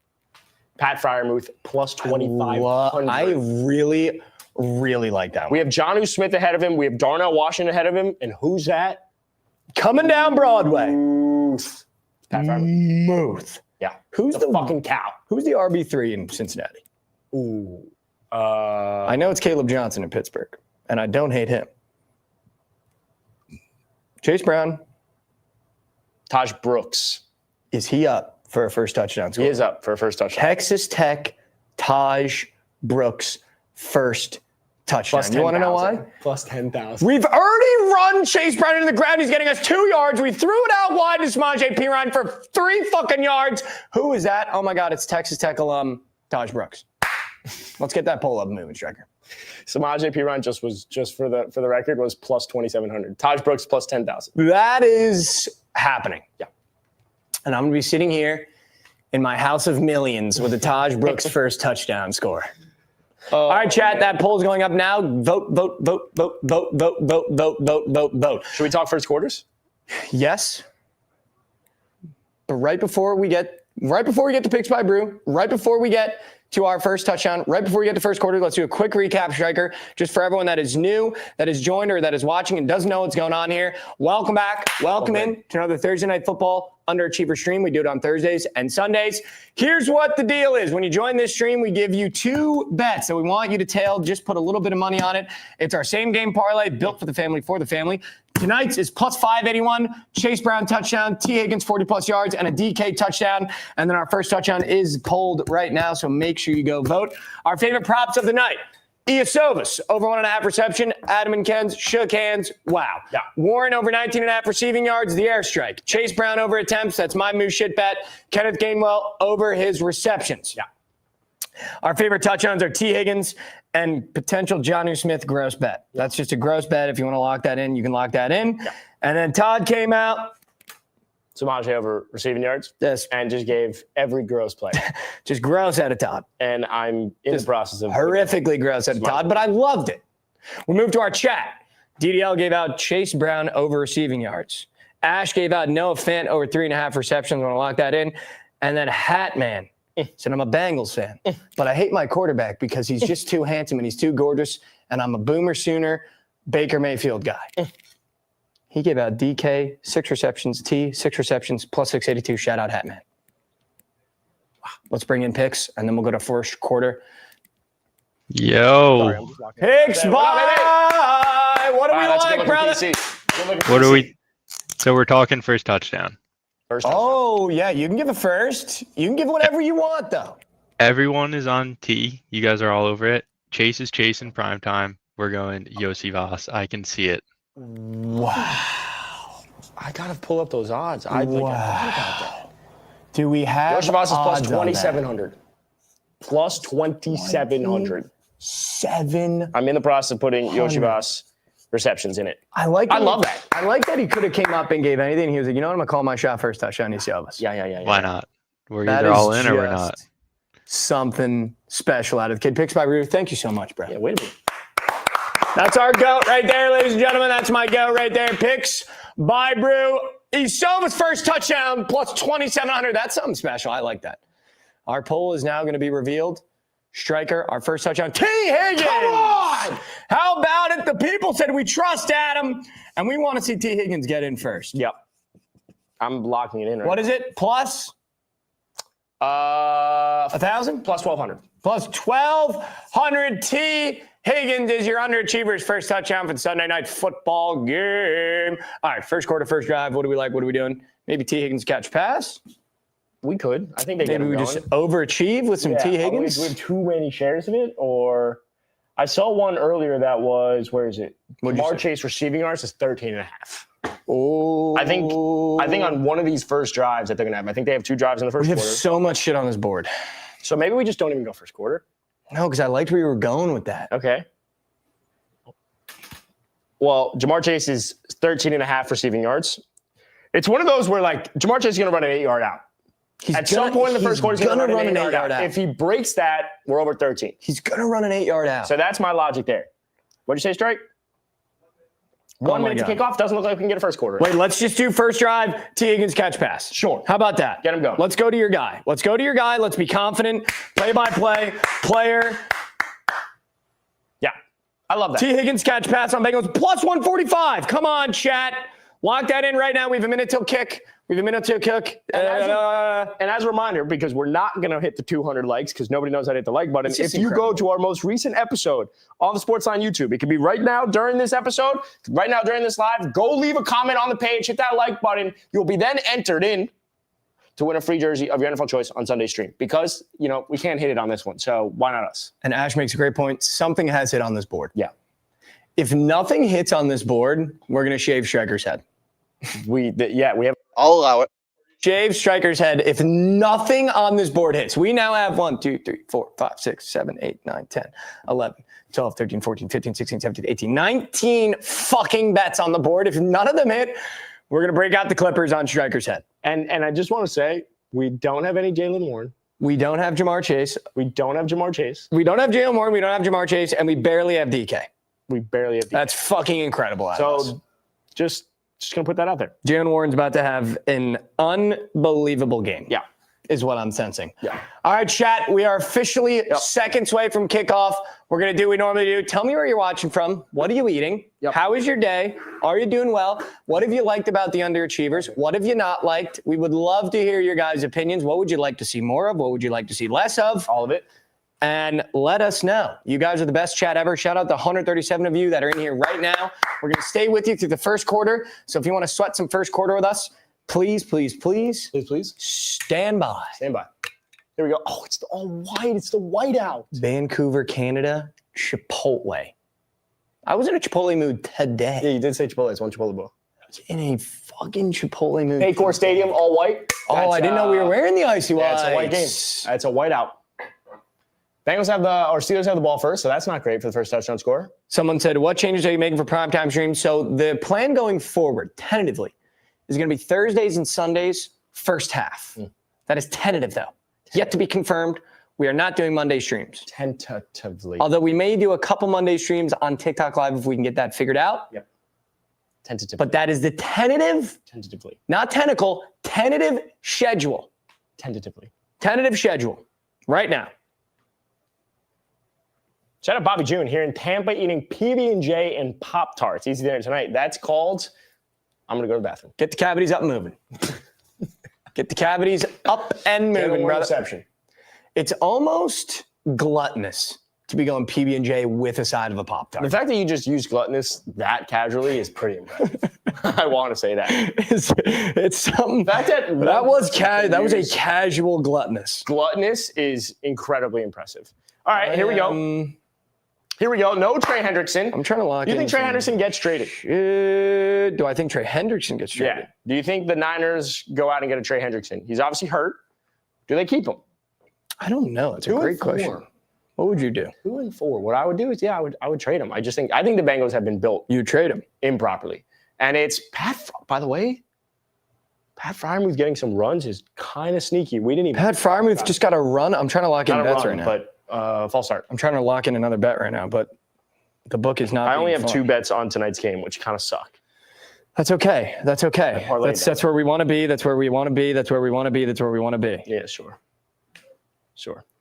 Pat Freiermuth, plus 2,500. I really, really like that one. We have Jonnu Smith ahead of him. We have Darnell Washington ahead of him. And who's that? Coming down Broadway. Muth. Pat Freiermuth. Muth. Yeah. Who's the fucking cow? Who's the RB3 in Cincinnati? Ooh. I know it's Caleb Johnson in Pittsburgh, and I don't hate him. Chase Brown. Taj Brooks. Is he up for a first touchdown score? He is up for a first touchdown. Texas Tech, Taj Brooks, first touchdown. Plus you want to know 10,000. why? Plus 10,000. We've already run Chase Brown into the ground. He's getting us 2 yards. We threw it out wide to Samaje Perine for 3 fucking yards. Who is that? Oh, my God, it's Texas Tech alum Taj Brooks. Let's get that poll up moving, Striker. Samaje Perine just for the record was plus 2,700. Taj Brooks plus 10,000. That is happening. Yeah. And I'm going to be sitting here in my house of millions with a Taj Brooks first touchdown score. All right, chat, that poll's going up now. Vote. Should we talk first quarters? Yes. But right before we get to Picks by Brew, right before we get to our first touchdown, right before we get to first quarter, let's do a quick recap, Striker, just for everyone that is new, that is joined, or that is watching and doesn't know what's going on here. Welcome back. Welcome in to another Thursday Night Football Underachiever stream. We do it on Thursdays and Sundays. Here's what the deal is. When you join this stream, we give you 2 bets that we want you to tail. Just put a little bit of money on it. It's our same game parlay built for the family, for the family. Tonight's is plus 581, Chase Brown touchdown, T. Higgins 40-plus yards, and a DK touchdown. And then our first touchdown is polled right now, so make sure you go vote. Our favorite props of the night. Iosovas, over 1.5 reception. Adam and Ken's shook hands. Wow. Yeah. Warren over 19.5 receiving yards, the airstrike. Chase Brown over attempts. That's my move shit bet. Kenneth Gainwell over his receptions. Yeah. Our favorite touchdowns are T. Higgins and potential Jonnu Smith gross bet. That's just a gross bet. If you want to lock that in, you can lock that in. Yeah. And then Todd came out. Samaje over receiving yards. Yes. And just gave every gross play. Just gross out of Todd. And I'm in the process of horrifically gross out of Todd, but I loved it. We moved to our chat. DDL gave out Chase Brown over receiving yards. Ash gave out Noah Fant over 3.5 receptions. I want to lock that in. And then Hatman said, I'm a Bengals fan, but I hate my quarterback because he's just too handsome and he's too gorgeous, and I'm a Boomer Sooner Baker Mayfield guy. He gave out DK 6 receptions, T 6 receptions, plus 682. Shout out Hatman. Wow. Let's bring in picks, and then we'll go to first quarter. Yo. Picks by. What do we like, brother? What do we? So we're talking first touchdown. Oh, yeah. You can give a first. You can give whatever you want, though. Everyone is on T. You guys are all over it. Chase is chasing primetime. We're going Yosivas. I can see it. Wow. I got to pull up those odds. I thought about that. Do we have Yosivas is plus 2,700. Plus 2,700. 7. I'm in the process of putting Yosivas receptions in it. I love that. I like that he could have came up and gave anything. He was like, you know what? I'm going to call my shot first touchdown. Yeah. Why not? We're either all in or we're not. Something special out of the kid. Picks by Rue. Thank you so much, bro. Yeah, wait a minute. That's our goat right there, ladies and gentlemen. That's my goat right there. Picks by Brew. Isova's first touchdown plus 2,700. That's something special. I like that. Our poll is now going to be revealed Striker, our first touchdown. T. Higgins! Come on! How about it? The people said we trust Adam, and we want to see T. Higgins get in first. Yep. I'm locking it in. Right? What is it? Plus? 1,000 plus 1,200. Plus 1,200. T. Higgins is your Underachievers' first touchdown for the Sunday night football game. All right, first quarter, first drive. What do we like? What are we doing? Maybe T. Higgins catch pass? We could. I think they get Maybe him we going. just overachieve with some T. Higgins? Do we have too many shares of it? Or I saw one earlier that was, where is it? Jamar Chase receiving yards is 13.5. Oh, I think on one of these first drives that they're gonna have, I think they have 2 drives in the first we quarter. have so much shit on this board. So maybe we just don't even go first quarter. No, because I liked where you were going with that. Okay. Well, Jamar Chase is 13.5 receiving yards. It's one of those where like Jamar Chase is gonna run an 8-yard out. At some point in the first quarter, he's gonna run an 8-yard out. If he breaks that, we're over 13. He's gonna run an 8-yard out. So that's my logic there. What'd you say, Strike? 1 minute to kick off. Doesn't look like we can get a first quarter. Wait, let's just do first drive, T. Higgins catch pass. Sure. How about that? Get him going. Let's go to your guy. Let's be confident. Play-by-play, player. Yeah, I love that. T. Higgins catch pass on Bengals, plus 145. Come on, chat. Lock that in right now. We have a minute till kick. And as a reminder, because we're not going to hit the 200 likes because nobody knows how to hit the like button. If you go to our most recent episode on the Sportsline YouTube, it could be right now during this episode, right now during this live, go leave a comment on the page, hit that like button. You'll be then entered in to win a free jersey of your NFL choice on Sunday stream because, we can't hit it on this one. So why not us? And Ash makes a great point. Something has hit on this board. Yeah. If nothing hits on this board, we're going to shave Striker's head. We have. I'll allow it. Shave Striker's head if nothing on this board hits. We now have 1, 2, 3, 4, 5, 6, 7, 8, 9, 10, 11, 12, 13, 14, 15, 16, 17, 18, 19 fucking bets on the board. If none of them hit, we're going to break out the Clippers on Striker's head. And I just want to say, we don't have any Jalen Warren. We don't have Jamar Chase. We don't have Jamar Chase. We don't have Jalen Warren. We don't have Jamar Chase. And we barely have DK. We barely have DK. That's fucking incredible. So just going to put that out there. Jalen Warren's about to have an unbelievable game. Yeah. Is what I'm sensing. Yeah. All right, chat. We are officially seconds away from kickoff. We're going to do what we normally do. Tell me where you're watching from. What are you eating? Yep. How was your day? Are you doing well? What have you liked about the Underachievers? What have you not liked? We would love to hear your guys' opinions. What would you like to see more of? What would you like to see less of? All of it. And let us know. You guys are the best chat ever. Shout out to 137 of you that are in here right now. We're going to stay with you through the first quarter. So if you want to sweat some first quarter with us, please stand by. Stand by. Here we go. Oh, it's all white. It's the whiteout. Vancouver, Canada, Chipotle. I was in a Chipotle mood today. Yeah, you did say Chipotle. It's one Chipotle bowl. I was in a fucking Chipotle mood. Paycor Stadium, all white. I didn't know we were wearing the icy whites. Yeah, it's a white game. It's a whiteout. Steelers have the ball first, so that's not great for the first touchdown score. Someone said, what changes are you making for primetime streams? So the plan going forward, tentatively, is going to be Thursdays and Sundays, first half. That is tentative, though. Yet to be confirmed. We are not doing Monday streams. Tentatively. Although we may do a couple Monday streams on TikTok Live if we can get that figured out. Yep. Tentatively. But that is the tentative, not tentacle, tentative schedule. Tentative schedule right now. Shout out Bobby June here in Tampa eating PB&J and Pop-Tarts. Easy dinner tonight. That's called, I'm going to go to the bathroom. Get the cavities up and moving. Get the cavities up and moving, brother. Reception. It's almost gluttonous to be going PB&J with a side of a Pop-Tart. The fact that you just use gluttonous that casually is pretty impressive. I want to say that. It's something. That was a casual gluttonous. Gluttonous is incredibly impressive. All right, here we go. Here we go. No Trey Hendrickson. I'm trying to lock in. You think Trey Hendrickson gets traded? Do I think Trey Hendrickson gets traded? Yeah. Do you think the Niners go out and get a Trey Hendrickson? He's obviously hurt. Do they keep him? I don't know. It's a great question. What would you do? 2-4. What I would do is, I would trade him. I think the Bengals have been built. You trade him improperly. And it's by the way, Pat Fryermuth getting some runs is kind of sneaky. Pat Fryermuth just got a run. I'm trying to lock in bets right now. But false start. I'm trying to lock in another bet right now, but the book is not. I only have 2 bets on tonight's game, which kind of suck. That's okay. That's where we want to be. That's where we want to be. That's where we want to be. That's where we want to be. Yeah, sure.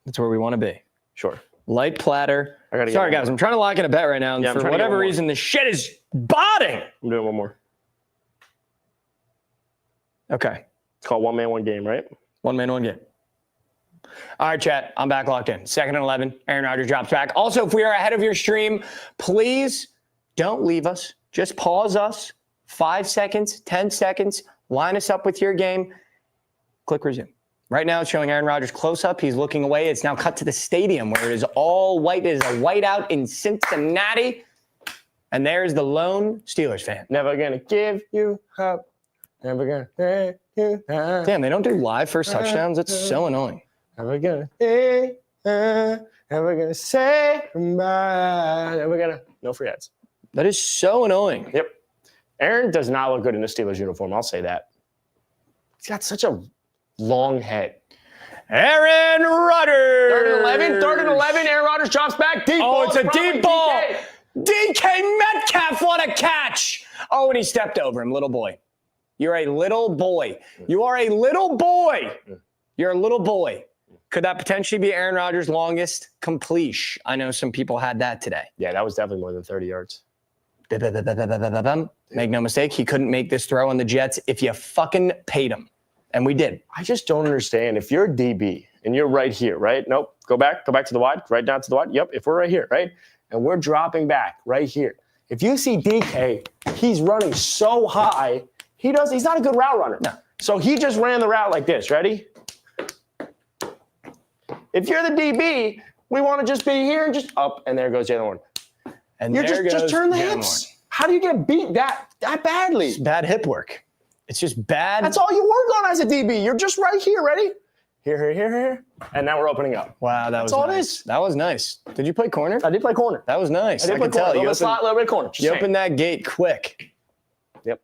That's where we want to be. Sure. Light platter. I gotta get Sorry, one guys. more. I'm trying to lock in a bet right now. And Yeah, I'm for trying to get whatever one more. reason, the shit is botting. I'm doing one more. Okay. It's called one man, one game, right? One man, one game. All right, chat. I'm back locked in. 2nd and 11. Aaron Rodgers drops back. Also, if we are ahead of your stream, please don't leave us. Just pause us. 5 seconds, 10 seconds. Line us up with your game. Click resume. Right now, it's showing Aaron Rodgers close up. He's looking away. It's now cut to the stadium where it is all white. It is a whiteout in Cincinnati. And there's the lone Steelers fan. Never gonna give you up. Never gonna let you down. Damn, they don't do live first touchdowns. That's so annoying. Never gonna never gonna say goodbye. Never gonna. No free ads. That is so annoying. Yep. Aaron does not look good in a Steelers uniform. I'll say that. He's got such a long head. Aaron Rodgers. 3rd and 11. Aaron Rodgers drops back. Deep ball. Oh, it's a deep ball. DK. DK Metcalf, what a catch. Oh, and he stepped over him, little boy. You're a little boy. You are a little boy. You're a little boy. Could that potentially be Aaron Rodgers' longest completion? I know some people had that today. Yeah, that was definitely more than 30 yards. Make no mistake, he couldn't make this throw on the Jets if you fucking paid him. And we did. I just don't understand. If you're a DB and you're right here, right? Nope. Go back to the wide. Right down to the wide. Yep. If we're right here, right? And we're dropping back right here. If you see DK, he's running so high. He's not a good route runner. No. So he just ran the route like this. Ready? If you're the DB, we want to just be here and just up, and there goes Jalen Warren. And You're there just goes turn the Jalen hips. Warren. How do you get beat that badly? It's bad hip work. It's just bad. That's all you work on as a DB. You're just right here. Ready? Here. And now we're opening up. Wow, that was all nice. it is. That was nice. Did you play corner? I did play corner. That was nice. I I could tell. A You little slot, a little bit of corner. Just saying. opened that gate quick. Yep.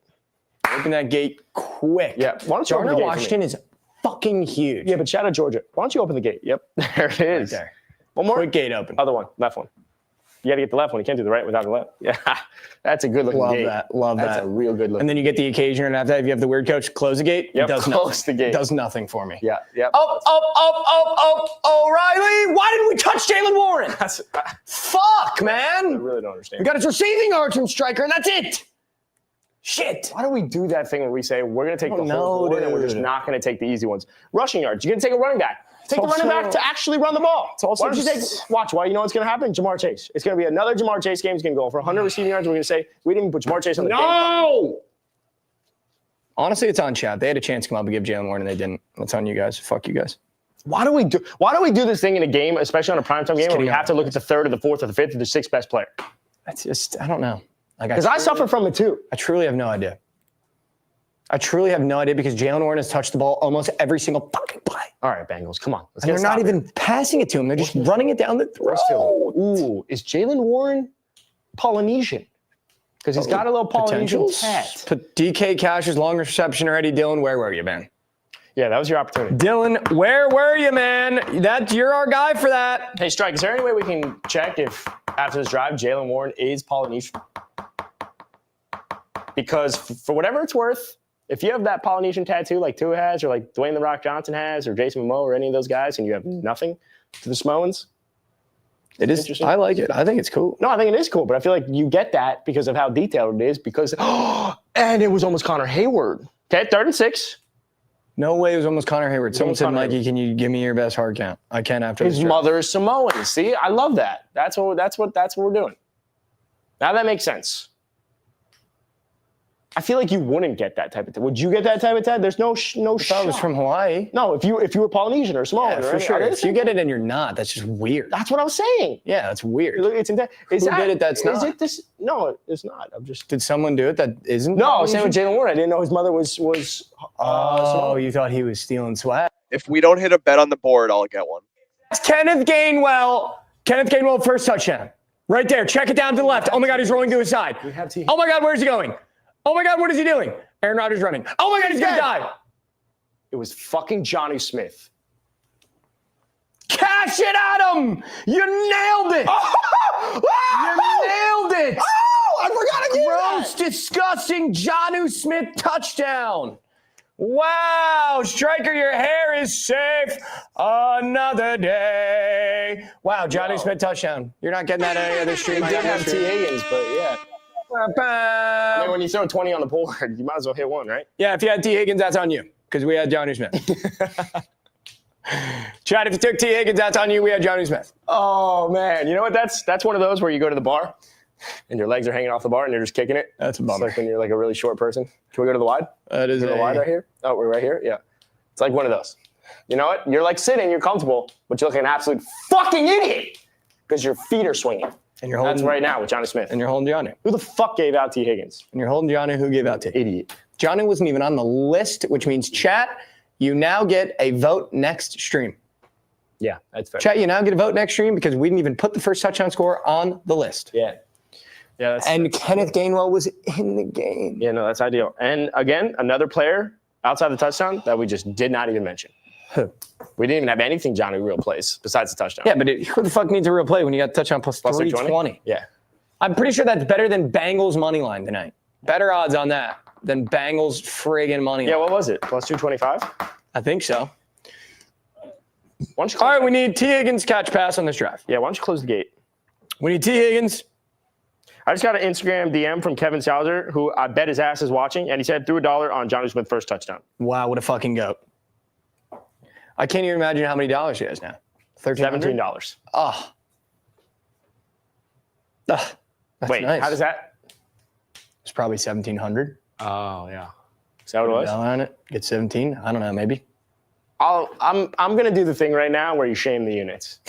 Open that gate quick. Yeah. Why don't you open the Darnell gate for me? Washington is fucking huge. Yeah, but shout out Georgia. Why don't you open the gate? Yep. There it is. Right there. One more. Quick gate open. Other one. Left one. You got to get the left one. You can't do the right without the left. Yeah. That's a good looking Love gate. that. Love That's that. a real good look. And then you get the occasion, and after that, if you have the weird coach, close the gate. Yep, It does close nothing. the gate. It does nothing for me. Yeah. O'Reilly. Why didn't we touch Jalen Warren? Fuck, I man. really don't We understand. got his receiving yards from striker, and that's it. Shit. Why do we do that thing where we say we're going to take the I don't whole know, board and we're just dude. not going to take the easy ones? Rushing yards. You're going to take a running back. Take the also- running back to actually run the ball. also Why don't you just- watch, why you know what's going to happen? Jamar Chase. It's going to be another Jamar Chase game. He's going to go for 100 receiving yards. We're going to say, we didn't even put Jamar Chase on the game. No! Honestly, it's on chat. They had a chance to come up and give Jalen Warren, and they didn't. That's on you guys. Fuck you guys. Why do we do this thing in a game, especially on a primetime game, where we kidding. have to look at the third or the fourth or the fifth or the sixth best player? That's just, I don't know. Like, Because I suffer from it too. I truly have no idea. I truly have no idea because Jalen Warren has touched the ball almost every single fucking play. All right, Bengals, come on. Let's And get they're a not stop even here. passing it to him. They're just running it down the throat. Ooh, is Jalen Warren Polynesian? Because he's got a little Polynesian Potentials. tat. Put DK Cash's longest reception already. Dylan, where were you, man? Yeah, that was your opportunity. Dylan, where were you, man? You're our guy for that. Hey, Strike, is there any way we can check if after this drive, Jalen Warren is Polynesian? Because for whatever it's worth, if you have that Polynesian tattoo like Tua has, or like Dwayne The Rock Johnson has, or Jason Momoa, or any of those guys, and you have nothing to the Samoans, It is. Interesting. I like it. I think it's cool. no, I think it is cool, but I feel like you get that because of how detailed it is. Because and it was almost Connor Hayward. Okay, 3rd and 6. No way it was almost Connor Hayward. Someone almost said, Connor Mikey, can you give me your best hard count? I can after His this drive. mother is Samoan. See, I love that. That's what we're doing. Now that makes sense. I feel like you wouldn't get that type of tat. Would you get that type of tat? There's no I thought it was shot. from Hawaii. No, if you were Polynesian or Samoan, Yeah, or for any- sure. are they the If you same get thing? it and you're not, that's just weird. That's what I was saying. Yeah, that's weird. It's intense. Is Who that, did it that's is not? it this? No, it's not. I'm just. Did someone do it that isn't? No, I was saying Polynesian? with Jalen Warren. I didn't know his mother was Oh, Samoan. you thought he was stealing swag? If we don't hit a bet on the board, I'll get one. It's Kenneth Gainwell. Kenneth Gainwell, first touchdown. Right there. Check it down to the left. Oh my God, he's rolling to his side. We have to. Oh my God, where's he going? Oh my God, what is he doing? Aaron Rodgers running. Oh my God, he's gonna die. It was fucking Johnny Smith. Cash it at him. You nailed it. You nailed it. Oh, I forgot to do Gross, disgusting Jonnu Smith touchdown. Wow, Striker, your hair is safe. Another day. Wow, Johnny Smith touchdown. You're not getting that any other stream. I did have T. Higgins, but yeah. I mean, when you throw 20 on the board, you might as well hit one, right? Yeah, if you had T. Higgins, that's on you because we had Johnny Smith. Chad, if you took T. Higgins, that's on you. We had Johnny Smith. Oh, man. You know what? That's one of those where you go to the bar and your legs are hanging off the bar and you're just kicking it. That's a bummer. It's like when you're like a really short person. Can we go to the wide? That is the wide right here. Oh, we're right here? Yeah. It's like one of those. You know what? You're like sitting, you're comfortable, but you're like an absolute fucking idiot because your feet are swinging. And you're holding, that's right now with Johnny Smith. And you're holding Johnny. Who the fuck gave out T. Higgins? And you're holding Johnny. Who gave out T? Idiot. Johnny wasn't even on the list, which means chat, you now get a vote next stream. Yeah, that's fair. Chat, you now get a vote next stream because we didn't even put the first touchdown score on the list. Yeah. Yeah. And Kenneth Gainwell was in the game. Yeah, no, that's ideal. And again, another player outside the touchdown that we just did not even mention. We didn't even have anything Johnny real plays besides the touchdown. Yeah, but who the fuck needs a real play when you got touchdown plus 320? Yeah. I'm pretty sure that's better than Bengals money line tonight. Better odds on that than Bengals friggin' money line. Yeah, what was it? Plus 225? I think so. Why don't you all right, we need T. Higgins catch pass on this drive. Yeah, why don't you close the gate? We need T. Higgins. I just got an Instagram DM from Kevin Sauser, who I bet his ass is watching, and he said threw $1 on Johnny Smith first touchdown. Wow, what a fucking goat. I can't even imagine how many dollars he has now. $17. Oh. That's wait, nice. How does that? It's probably 1,700. Oh, yeah. Is that what it was? On it, get 17. I don't know, maybe. I'm gonna do the thing right now where you shame the units.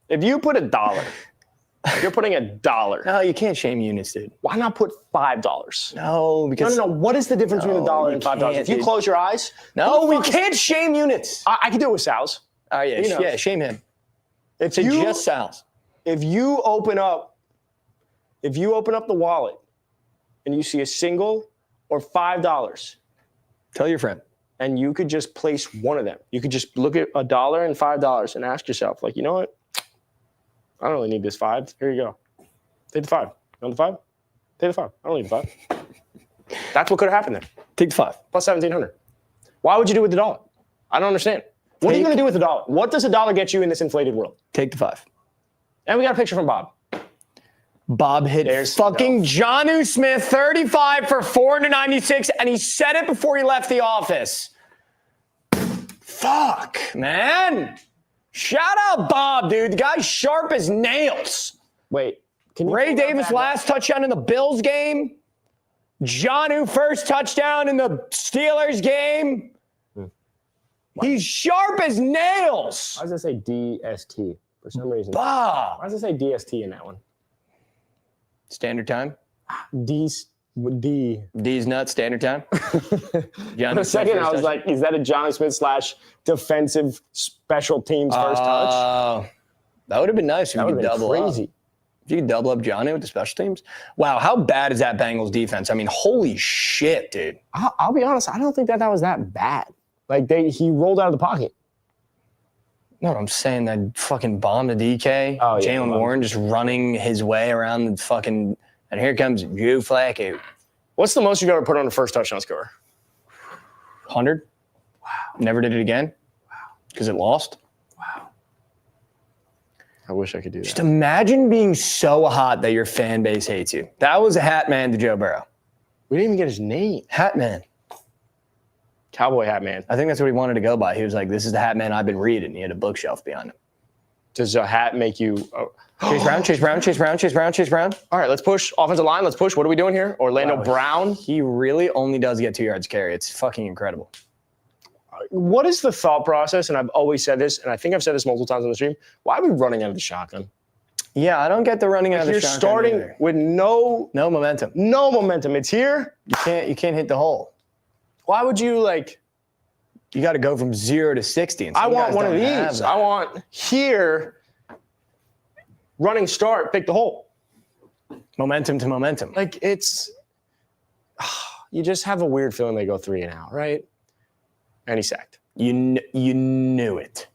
If you put $1, you're putting $1. No, you can't shame units, dude. Why not put $5? No, because no. What is the difference between $1 and $5? If you close your eyes, no, we can't shame units. I can do it with Sal's. Oh yeah, yeah, shame him. It's just Sal's. If you open up the wallet and you see a single or $5, tell your friend. And you could just place one of them. You could just look at $1 and $5 and ask yourself, like, you know what? I don't really need this 5. Here you go. Take the 5. You want the 5? Take the 5. I don't need the 5. That's what could have happened there. Take the 5. Plus 1,700. Why would you do it with $1? I don't understand. What are you going to do with $1? What does $1 get you in this inflated world? Take the 5. And we got a picture from Bob. Bob hit fucking Jonnu Smith, 35 for 496, and he said it before he left the office. Fuck, man. Shout out Bob, dude. The guy's sharp as nails. Wait. Ray Davis last touchdown in the Bills game. Jonnu first touchdown in the Steelers game. He's sharp as nails. Why does it say DST for some reason? Bob. Why does it say DST in that one? Standard time. D's nuts, standard time. For a second, I was like, is that a Johnny Smith / defensive special teams first touch? That would have been nice if you could double crazy. Up. If you could double up Johnny with the special teams. Wow, how bad is that Bengals defense? I mean, holy shit, dude. I'll be honest, I don't think that was that bad. Like, he rolled out of the pocket. No, I'm saying that fucking bomb to DK. Oh, yeah, Jalen Warren just running his way around the fucking, and here comes Joe Flacco. What's the most you've ever put on a first touchdown score? 100. Wow. Never did it again. Wow. Because it lost. Wow. I wish I could do that. Just imagine being so hot that your fan base hates you. That was a hat man to Joe Burrow. We didn't even get his name. Hat man. Cowboy hat man. I think that's what he wanted to go by. He was like, this is the hat man I've been reading. He had a bookshelf behind him. Does a hat make you... Chase Brown, Chase Brown, Chase Brown, Chase Brown, Chase Brown. All right, let's push. Offensive line, let's push. What are we doing here? Orlando Brown. He really only does get 2 yards carry. It's fucking incredible. What is the thought process? And I've always said this, and I think I've said this multiple times on the stream. Why are we running out of the shotgun? Yeah, I don't get the running out of the shotgun. You're starting with no momentum. No momentum. It's here. You can't hit the hole. Why would you You got to go from 0 to 60. And I want one of these. I want here, running start, pick the hole. Momentum to momentum. You just have a weird feeling they go 3 and out, right? And he sacked. You knew it.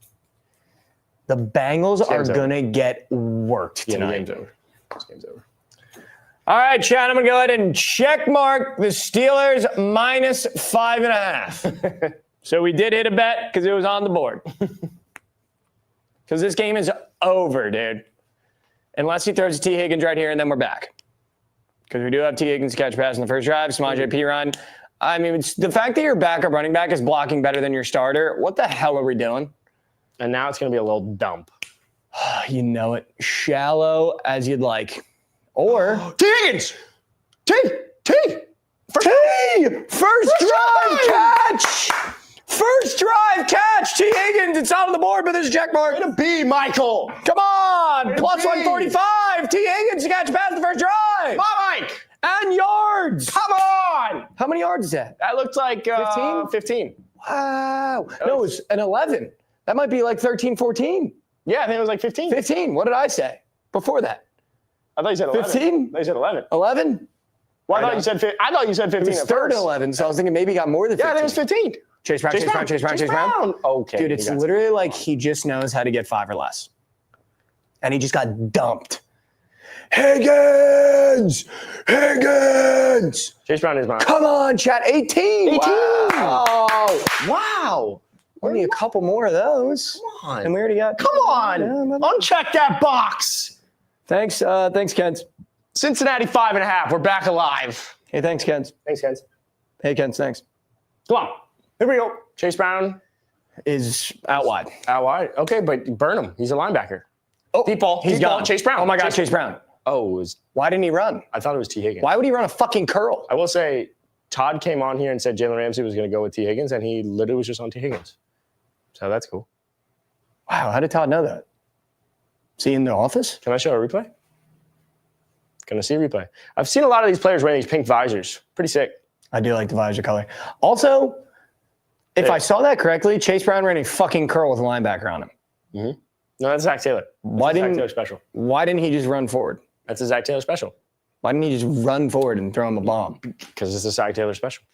The Bengals are going to get worked tonight. The game's over. This game's over. All right, Chad, I'm going to go ahead and check mark the Steelers minus 5.5. So we did hit a bet because it was on the board. Because this game is over, dude. Unless he throws a T. Higgins right here, and then we're back. Because we do have T. Higgins catch pass in the first drive, Samaje Perine. I mean, it's the fact that your backup running back is blocking better than your starter, what the hell are we doing? And now it's going to be a little dump. You know it. Shallow as you'd like. Or T. Higgins! T! First drive catch! First drive catch! T. Higgins, it's on the board, but there's a check mark. Way to be, Michael! Come on! Way to Plus be. 145! T. Higgins to catch pass the first drive! Mike! And yards! Come on! How many yards is that? That looked like 15. Wow. No, it was an 11. That might be like 13, 14. Yeah, I think it was like 15. 15. What did I say before that? I thought you said 11. 15? I thought you said 11. 11? Well, I thought you said 15 It was at third first. and 11, so I was thinking maybe he got more than 15. Yeah, I think it was 15. Chase Brown. Okay. Dude, it's literally like he just knows how to get 5 or less. And he just got dumped. Higgins! Chase Brown is mine. Come on, chat. 18. 18. Wow. Only a couple more of those. Come on. And we already got. Come on. Uncheck that box. Thanks, Kent. Cincinnati 5.5. We're back alive. Hey, thanks, Kent. Thanks, guys. Hey, Kent, thanks. Come on. Here we go. Chase Brown Is out wide. out wide. Okay, but burn him. He's a linebacker. Oh, Deep ball. He's Deep ball. gone. Chase Brown. Oh, my God, Chase Brown. Oh, it was, Why didn't he run? I thought it was T. Higgins. Why would he run a fucking curl? I will say, Todd came on here and said Jalen Ramsey was going to go with T. Higgins, and he literally was just on T. Higgins. So that's cool. Wow, how did Todd know that? Is he in the office? Can I show a replay? Gonna see a replay. I've seen a lot of these players wearing these pink visors. Pretty sick. I do like the visor color. Also, if I saw that correctly, Chase Brown ran a fucking curl with a linebacker on him. Mm-hmm. No, that's Zach Taylor. Why Zach didn't Taylor special? Why didn't he just run forward? That's a Zach Taylor special. Why didn't he just run forward and throw him a bomb? Because it's a Zach Taylor special.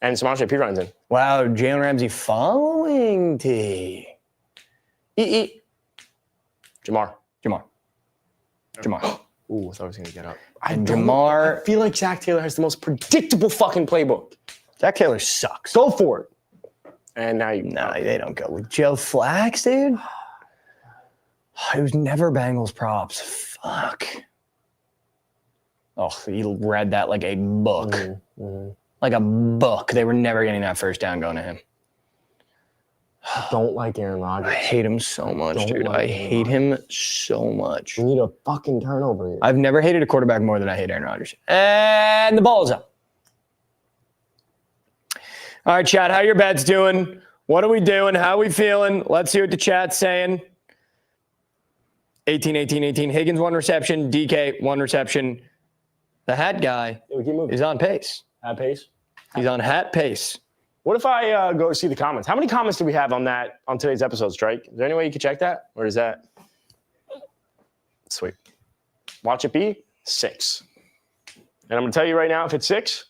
And Samaje Perine's in. Wow, Jalen Ramsey following T. Jamar. Ooh, I thought I was going to get up. And Jamar. I feel like Zach Taylor has the most predictable fucking playbook. Zach Taylor sucks. Go for it. And now you. No, they don't go with Joe Flax, dude. It was never Bengals props. Fuck. Oh, he read that like a book. Mm-hmm. Like a book. They were never getting that first down going to him. I don't like Aaron Rodgers. I hate him so much, dude. I hate him so much. We need a fucking turnover here. I've never hated a quarterback more than I hate Aaron Rodgers. And the ball is up. All right, chat, how your bets doing? What are we doing? How are we feeling? Let's see what the chat's saying. 18. Higgins, 1 reception. DK, 1 reception. The hat guy is on pace. Hat pace? He's on hat pace. What if I go see the comments? How many comments do we have on today's episode, Strike? Is there any way you can check that? Or is that? Sweet. Watch it be 6. And I'm going to tell you right now, if it's 6,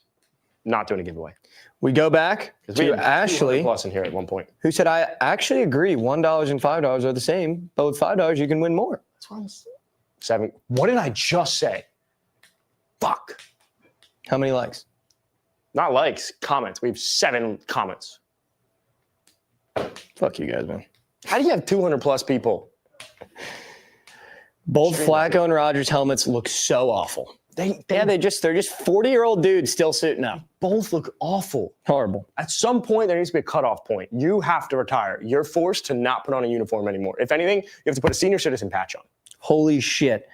not doing a giveaway. We go back to had Ashley, plus in here at one point. who said, I actually agree. $1 and $5 are the same, but with $5, you can win more. That's what I'm saying. 7. What did I just say? Fuck. How many likes? Not likes, comments. We have 7 comments. Fuck you guys, man. How do you have 200 plus people? Both Flacco and Rodgers helmets look so awful. They're just 40-year-old dudes still suiting up. Both look awful. Horrible. At some point, there needs to be a cutoff point. You have to retire. You're forced to not put on a uniform anymore. If anything, you have to put a senior citizen patch on. Holy shit.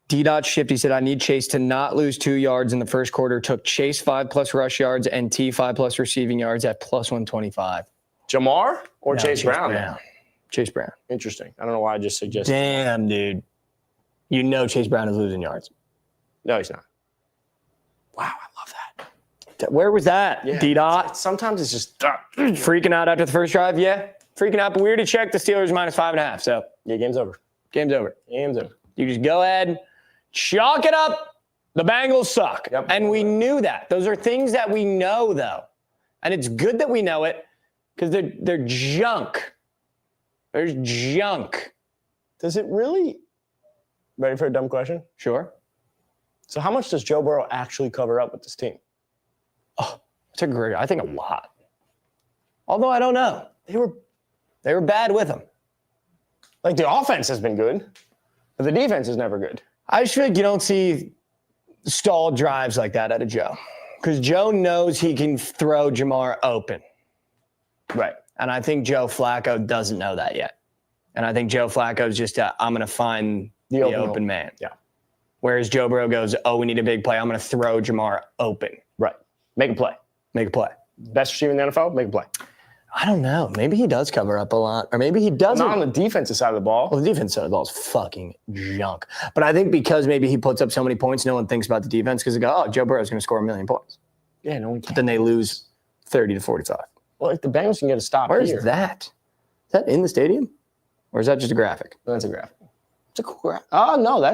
D.Shifty said, I need Chase to not lose 2 yards in the first quarter. Took Chase 5+ rush yards and T 5+ receiving yards at plus 125. Jamar or No, Chase Brown? Chase Brown. Interesting. I don't know why I just suggested. Damn, dude. You know Chase Brown is losing yards. No, he's not. Wow, I love that. Where was that, Yeah, D-Dot? Sometimes it's just Freaking out after the first drive? Yeah, freaking out. But we already checked the Steelers minus 5.5. So yeah, game's over. Game's over. Game's over. You just go ahead, chalk it up. The Bengals suck. Yep. And we knew that. Those are things that we know, though. And it's good that we know it because they're junk. There's junk. Does it really? Ready for a dumb question? Sure. So how much does Joe Burrow actually cover up with this team? Oh, it's a great. I think a lot. Although I don't know. They were bad with him. Like the offense has been good, but the defense is never good. I just feel like you don't see stalled drives like that out of Joe. Because Joe knows he can throw Jamar open. Right. And I think Joe Flacco doesn't know that yet. And I think Joe Flacco's just, I'm going to find the open man. Yeah. Whereas Joe Burrow goes, we need a big play. I'm going to throw Jamar open. Right. Make a play. Make a play. Best receiver in the NFL, make a play. I don't know. Maybe he does cover up a lot. Or maybe he doesn't. Not on the defensive side of the ball. Well, the defensive side of the ball is fucking junk. But I think because maybe he puts up so many points, no one thinks about the defense because they go, Joe Burrow's going to score 1 million points. Yeah, no one can. But then they lose 30 to 45. Well, if the Bengals can get a stop Where's here. that? Is that in the stadium? Or is that just a graphic? No, that's a graphic. It's a cool graphic. Oh, no,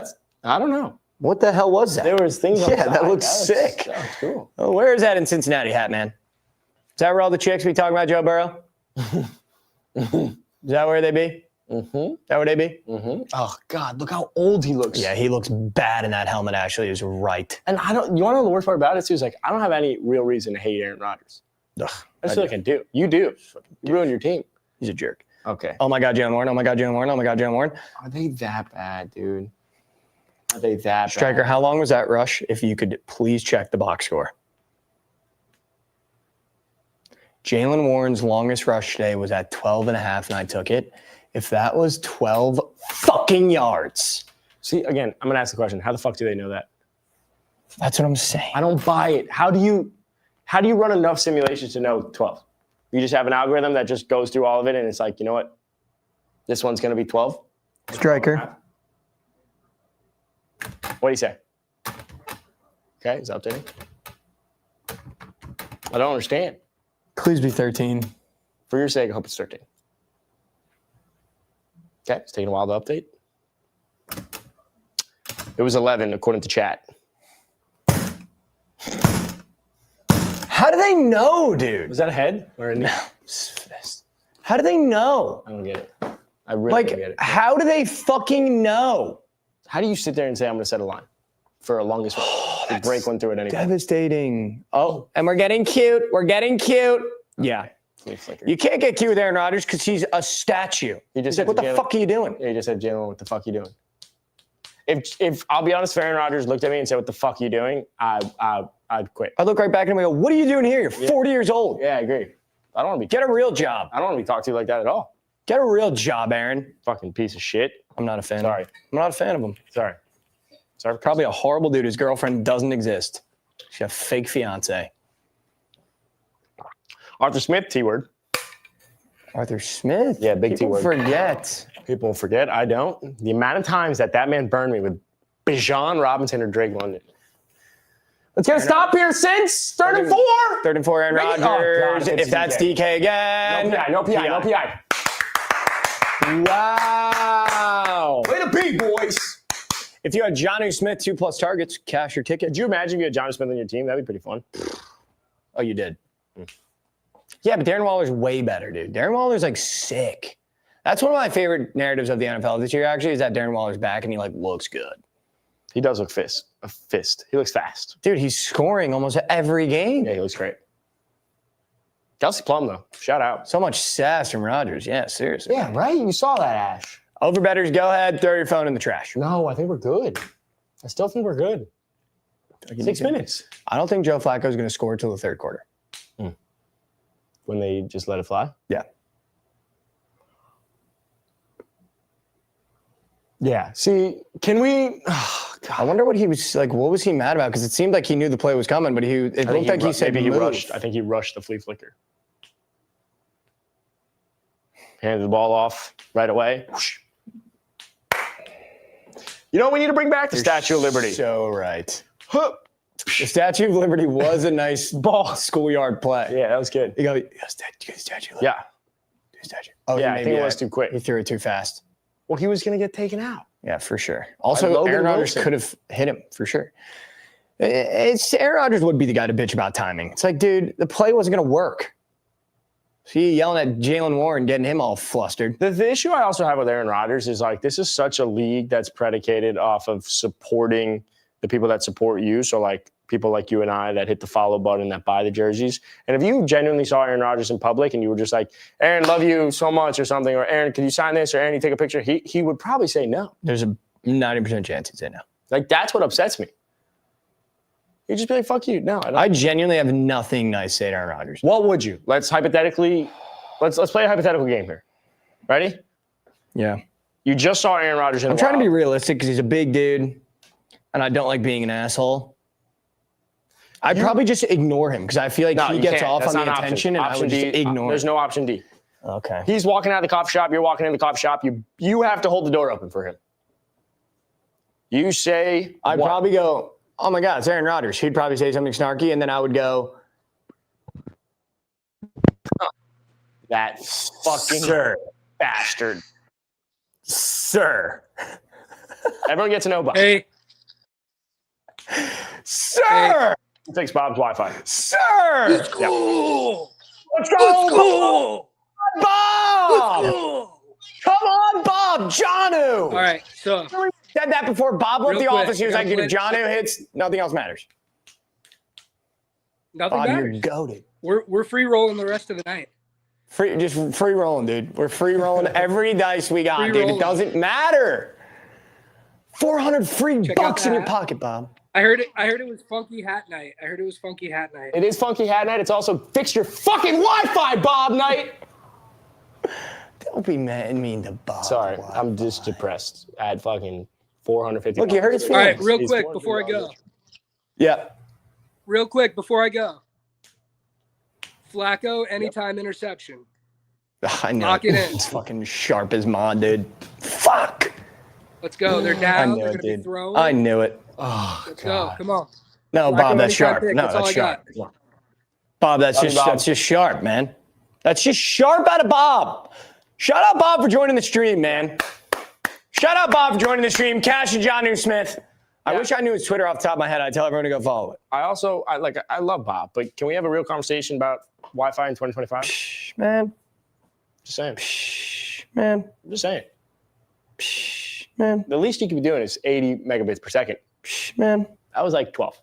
I don't know. What the hell was that? There was things on the Yeah, that side. looks sick. That's cool. Oh, where is that in Cincinnati hat, man? Is that where all the chicks be talking about Joe Burrow? Is that where they be? Mm-hmm. Is that where they be? Mm-hmm. Oh, God, look how old he looks. Yeah, he looks bad in that helmet, actually, is right. And you want to know the worst part about it, too? Is like, I don't have any real reason to hate Aaron Rodgers. Ugh, I just feel like I do. You do. You ruined your team. He's a jerk. Okay. Oh, my God, Jalen Warren. Oh, my God, Jalen Warren. Oh, my God, Jalen Warren. Are they that bad, dude? Are they that Striker, bad? how long was that rush? If you could please check the box score. Jalen Warren's longest rush today was at 12 and a half, and I took it. If that was 12 fucking yards. See, again, I'm going to ask the question. How the fuck do they know that? That's what I'm saying. I don't buy it. How do you run enough simulations to know 12? You just have an algorithm that just goes through all of it, and it's like, you know what? This one's going to be 12. Striker. What do you say? Okay, is that updating? I don't understand. Please be 13. For your sake, I hope it's 13. Okay, it's taking a while to update. It was 11, according to chat. How do they know, dude? Was that a head or a knee? How do they know? I don't get it. I really don't get it. How do they fucking know? How do you sit there and say, I'm going to set a line for a longest one? To break one through it anyway. Devastating. Oh, and we're getting cute. We're getting cute. Yeah. You can't get cute with Aaron Rodgers because he's a statue. He's like, what the fuck are you doing? Yeah, you just said, Jalen, what the fuck are you doing? If I'll be honest, if Aaron Rodgers looked at me and said, what the fuck are you doing? I'd quit. I look right back at him and go, what are you doing here? You're 40 years old. Yeah, I agree. I don't want to be. Get a real job. I don't want to be talked to like that at all. Get a real job, Aaron. Fucking piece of shit. I'm not a fan. Sorry. I'm not a fan of him. Sorry. Probably a horrible dude. His girlfriend doesn't exist. She's a fake fiance. Arthur Smith, T-word. Arthur Smith? Yeah, big People T-word. forget. People forget. I don't. The amount of times that man burned me with Bijan Robinson or Drake London. Let's get a stop here, since 3rd and 4. 3rd and 4, Aaron Rodgers. If that's DK again. No PI. Wow. Way to be, boys. If you had Jonnu Smith, 2+ targets, cash your ticket. Could you imagine if you had Jonnu Smith on your team? That'd be pretty fun. Oh, you did. Yeah, but Darren Waller's way better, dude. Darren Waller's like sick. That's one of my favorite narratives of the NFL this year, actually, is that Darren Waller's back and he like looks good. He does look a fist. He looks fast. Dude, he's scoring almost every game. Yeah, he looks great. Kelsey Plum, though. Shout out. So much sass from Rodgers. Yeah, seriously. Yeah, right? You saw that, Ash. Overbetters, go ahead, throw your phone in the trash. No, I think we're good. I still think we're good. 6 minutes. I don't think Joe Flacco is going to score till the third quarter. When they just let it fly? Yeah. Yeah. See, can we? Oh, God. I wonder what he was like. What was he mad about? Because it seemed like he knew the play was coming, but it looked like he said maybe he move. rushed. I think he rushed the flea flicker. Handed the ball off right away. Whoosh. You know what we need to bring back? The Statue of Liberty. So right. Huh. The Statue of Liberty was a nice ball schoolyard play. Yeah, that was good. You go, Statue of Liberty. Yeah. Statue. Oh, yeah, I think it was too quick. He threw it too fast. Well, he was going to get taken out. Yeah, for sure. Also, Logan Aaron Rodgers Wilson. could have hit him, for sure. Aaron Rodgers would be the guy to bitch about timing. It's like, dude, the play wasn't going to work. See, yelling at Jalen Warren, getting him all flustered. The issue I also have with Aaron Rodgers is like, this is such a league that's predicated off of supporting the people that support you. So like people like you and I that hit the follow button, that buy the jerseys. And if you genuinely saw Aaron Rodgers in public and you were just like, Aaron, love you so much or something, or Aaron, can you sign this? Or Aaron, you take a picture? He would probably say no. There's a 90% chance he'd say no. Like, that's what upsets me. You'd just be like, fuck you. No, I genuinely have nothing nice to say to Aaron Rodgers. What would you? Let's play a hypothetical game here. Ready? Yeah. You just saw Aaron Rodgers in I'm the trying to be wild. realistic because he's a big dude, and I don't like being an asshole. I'd probably just ignore him because I feel like he gets off on the attention, and I would just ignore him. There's no option D. Okay. He's walking out of the coffee shop. You're walking in the coffee shop. You have to hold the door open for him. You say I'd probably go, oh my God, it's Aaron Rodgers. He'd probably say something snarky, and then I would go, that fucking bastard. Sir. Everyone gets to know Bob. Hey. Sir. He takes Bob's Wi-Fi. Sir. Let's go. Let's go. Let's go. Bob. Let's go. Come on, Bob. Janu. All right, so Said that before Bob left the Real quick, office. He was like, real dude, if quick. Janu hits, nothing else matters. nothing Bob, matters. you're goated. We're free rolling the rest of the night. Just free rolling, dude. We're free rolling every dice we got, Free dude. rolling. It doesn't matter. 400 free Check out bucks the in your hat. pocket, Bob. I heard it was funky hat night. It is Funky Hat Night. It's also Fix Your Fucking Wi-Fi, Bob night. Don't be mean to Bob. Sorry, I'm just depressed. I had fucking 450. Look, you hurt his All right, feelings. real quick before I go. Yeah. Real quick before I go. Flacco, anytime interception. I know. Lock it in. It's fucking sharp as mod, dude. Fuck. Let's go. They're I down. knew They're it, going to be dude. throwing. I knew it. Let's go. Come on. No, Flacco, Bob, that's anytime sharp. pick. No, That's all that's I got. sharp. Bob, that's just sharp, man. That's just sharp out of Bob. Shout out Bob for joining the stream, man. Shout out Bob for joining the stream. Cash and John New Smith. I wish I knew his Twitter off the top of my head. I'd tell everyone to go follow it. I love Bob, but can we have a real conversation about Wi-Fi in 2025? Man. Just saying. Man. I'm just saying. Man. The least you could be doing is 80 megabits per second. Man. That was like 12.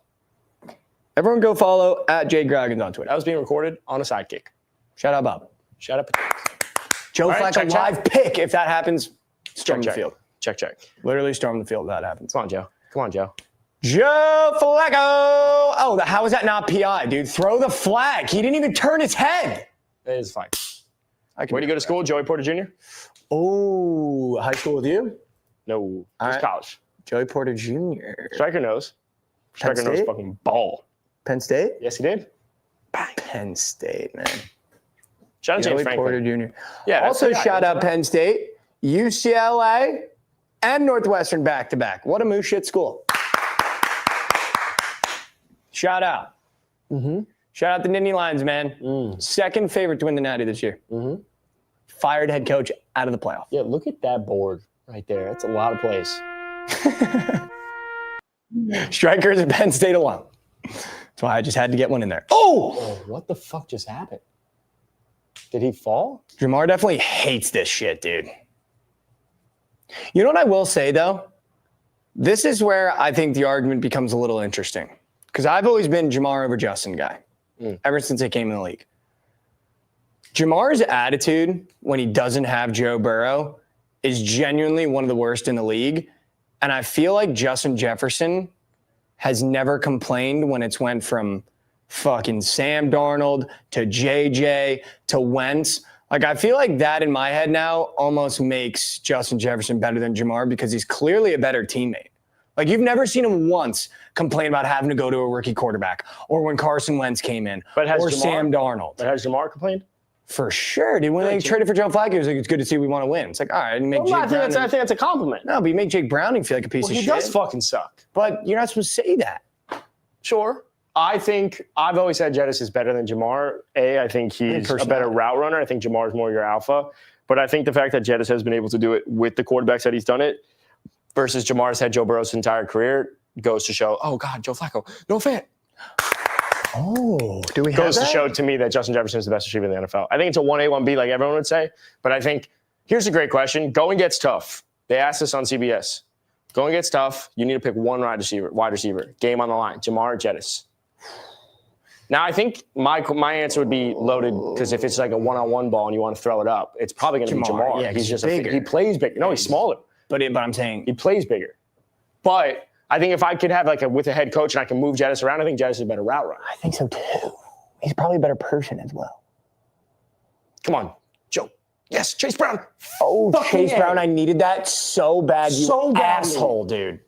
Everyone go follow at Jay Groggins on Twitter. That was being recorded on a sidekick. Shout out Bob. Shout out. Joe All right, Flacco check. live pick. If that happens, storm the Check. field. Check. Literally storm the field if that happens. Come on, Joe. Joe Flacco. Oh, how is that not PI, dude? Throw the flag. He didn't even turn his head. It is fine. Where do you go to school? Joey Porter Jr.? Oh, high school with you? No. All Just right. college. Joey Porter Jr. Striker knows. Striker knows State? fucking ball. Penn State? Yes, he did. Penn State, man. Shout out Joey James Porter Franklin. Jr. Yeah. Also, shout out Penn State, UCLA, and Northwestern back-to-back. What a moose shit school. Shout out. Shout out the Nittany Lions, man. Second favorite to win the Natty this year. Fired head coach out of the playoff. Yeah, look at that board right there. That's a lot of plays. Strikers at Penn State alone. That's why I just had to get one in there. Oh! What the fuck just happened? Did he fall? Jamar definitely hates this shit, dude. You know what I will say, though? This is where I think the argument becomes a little interesting. Because I've always been Jamar over Justin guy, ever since I came in the league. Jamar's attitude when he doesn't have Joe Burrow is genuinely one of the worst in the league. And I feel like Justin Jefferson has never complained when it's went from fucking Sam Darnold to JJ to Wentz. Like, I feel like that in my head now almost makes Justin Jefferson better than Jamar because he's clearly a better teammate. Like, you've never seen him once complain about having to go to a rookie quarterback or when Carson Wentz came in or Sam Darnold. But has Jamar complained? For sure, dude. When they traded for Joe Flacco, he was like, it's good to see we want to win. It's like, all right, and make Jake I think that's a compliment. No, but you make Jake Browning feel like a piece of shit. He does fucking suck. But you're not supposed to say that. Sure. I think I've always said Jettis is better than Jamar. I think he's a better route runner. I think Jamar's more your alpha. But I think the fact that Jettis has been able to do it with the quarterbacks that he's done it versus Jamar's had Joe Burrow's entire career goes to show, oh, God, Joe Flacco, no fan. Oh, do we have goes that? to show to me that Justin Jefferson is the best receiver in the NFL. I think it's a 1A, 1B like everyone would say. But I think here's a great question. Going gets tough. They asked this on CBS. Going gets tough. You need to pick one wide receiver. Game on the line. Jamar or Jettis. Now, I think my answer would be loaded because if it's like a one-on-one ball and you want to throw it up, it's probably going to be Jamar. Yeah, he's just bigger. He plays bigger. No, he's smaller. But I'm saying he plays bigger. But I think if I could have with a head coach and I can move Jettis around, I think Jettis is a better route runner. I think so too. He's probably a better person as well. Come on, Joe. Yes, Chase Brown. Oh, Chase Brown. I needed that so bad. You asshole, dude.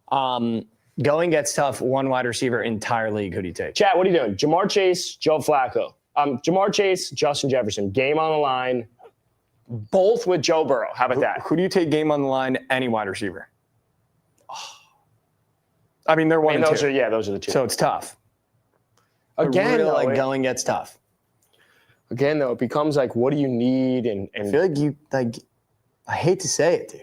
Going gets tough. One wide receiver, entire league. Who do you take? Chat, what are you doing? Jamar Chase, Joe Flacco. Jamar Chase, Justin Jefferson. Game on the line. Both with Joe Burrow. How about that? Who do you take game on the line? Any wide receiver. I mean, they're one and those two. Those are the two. So it's tough. Again, really, going gets tough. Again, though, it becomes like, what do you need? And I feel like I hate to say it, dude.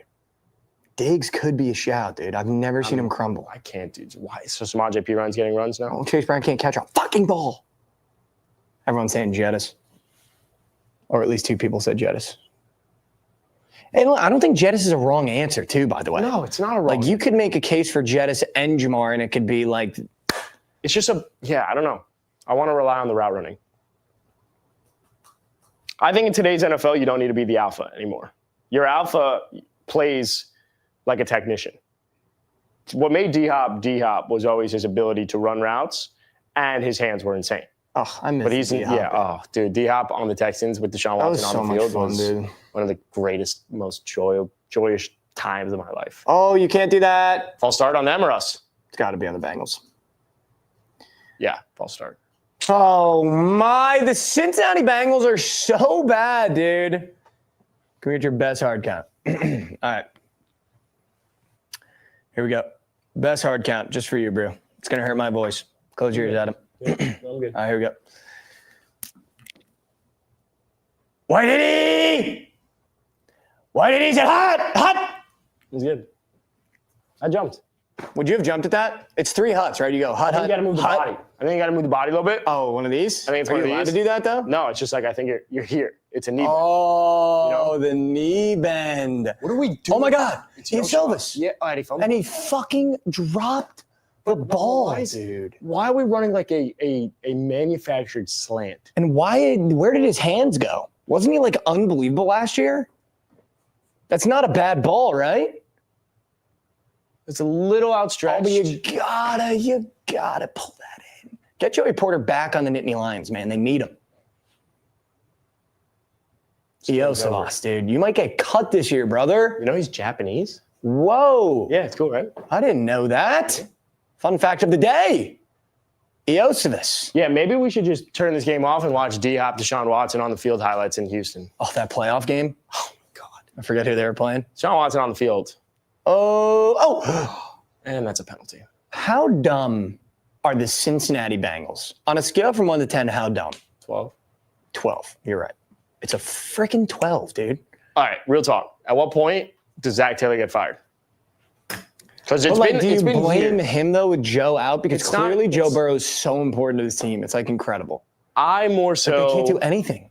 Diggs could be a shout, dude. I've never seen him crumble. I can't, dude. Why? So Samaje Perine getting runs now? Oh, Chase Brown can't catch a fucking ball. Everyone's saying Jettis. Or at least two people said Jettis. And look, I don't think Jettis is a wrong answer, too, by the way. No, it's not a wrong. Like, you could make a case for Jettis and Jamar, and it could be like... It's just I don't know. I want to rely on the route running. I think in today's NFL, you don't need to be the alpha anymore. Your alpha plays like a technician. What made D-Hop was always his ability to run routes, and his hands were insane. Oh, I miss D-Hop. Dude, D-Hop on the Texans with Deshaun Watson on the field was dude. One of the greatest, most joyous times of my life. Oh, you can't do that. False start on them or us? It's got to be on the Bengals. Yeah, false start. Oh, my. The Cincinnati Bengals are so bad, dude. Can we get your best hard count? All right. Here we go. Best hard count just for you, bro. It's going to hurt my voice. Close your ears, Adam. I'm good. All right, here we go. Whitey! Whitey said hot! It was good. I jumped. Would you have jumped at that? It's 3 huts, right? You go hut. You got to move the body. I think you got to move the body a little bit. Oh, one of these? I think it's Are one you of allowed these. to do that, though? No, it's just like I think you're here. It's a knee bend. Oh, the knee bend. What are we doing? Oh, my God. Ian Silvis. Yeah, all right, he fumbled. And he fucking dropped the ball, dude. Why are we running like a manufactured slant? And where did his hands go? Wasn't he like unbelievable last year? That's not a bad ball, right? It's a little outstretched. Oh, but you gotta pull that in. Get Joey Porter back on the Nittany Lions, man. They need him. Iosivas, dude. You might get cut this year, brother. You know he's Japanese? Whoa. Yeah, it's cool, right? I didn't know that. Fun fact of the day. Iosivas. Yeah, maybe we should just turn this game off and watch D-Hop, Deshaun Watson on the field highlights in Houston. Oh, that playoff game? Oh, my God. I forget who they were playing. Deshaun Watson on the field. Oh. And that's a penalty. How dumb are the Cincinnati Bengals? On a scale from 1 to 10, how dumb? 12. 12. You're right. It's a freaking 12, dude. All right, real talk. At what point does Zach Taylor get fired? Because Do you blame him, though, with Joe out? Because clearly Joe Burrow is so important to this team. It's like incredible. I more so. But they can't do anything.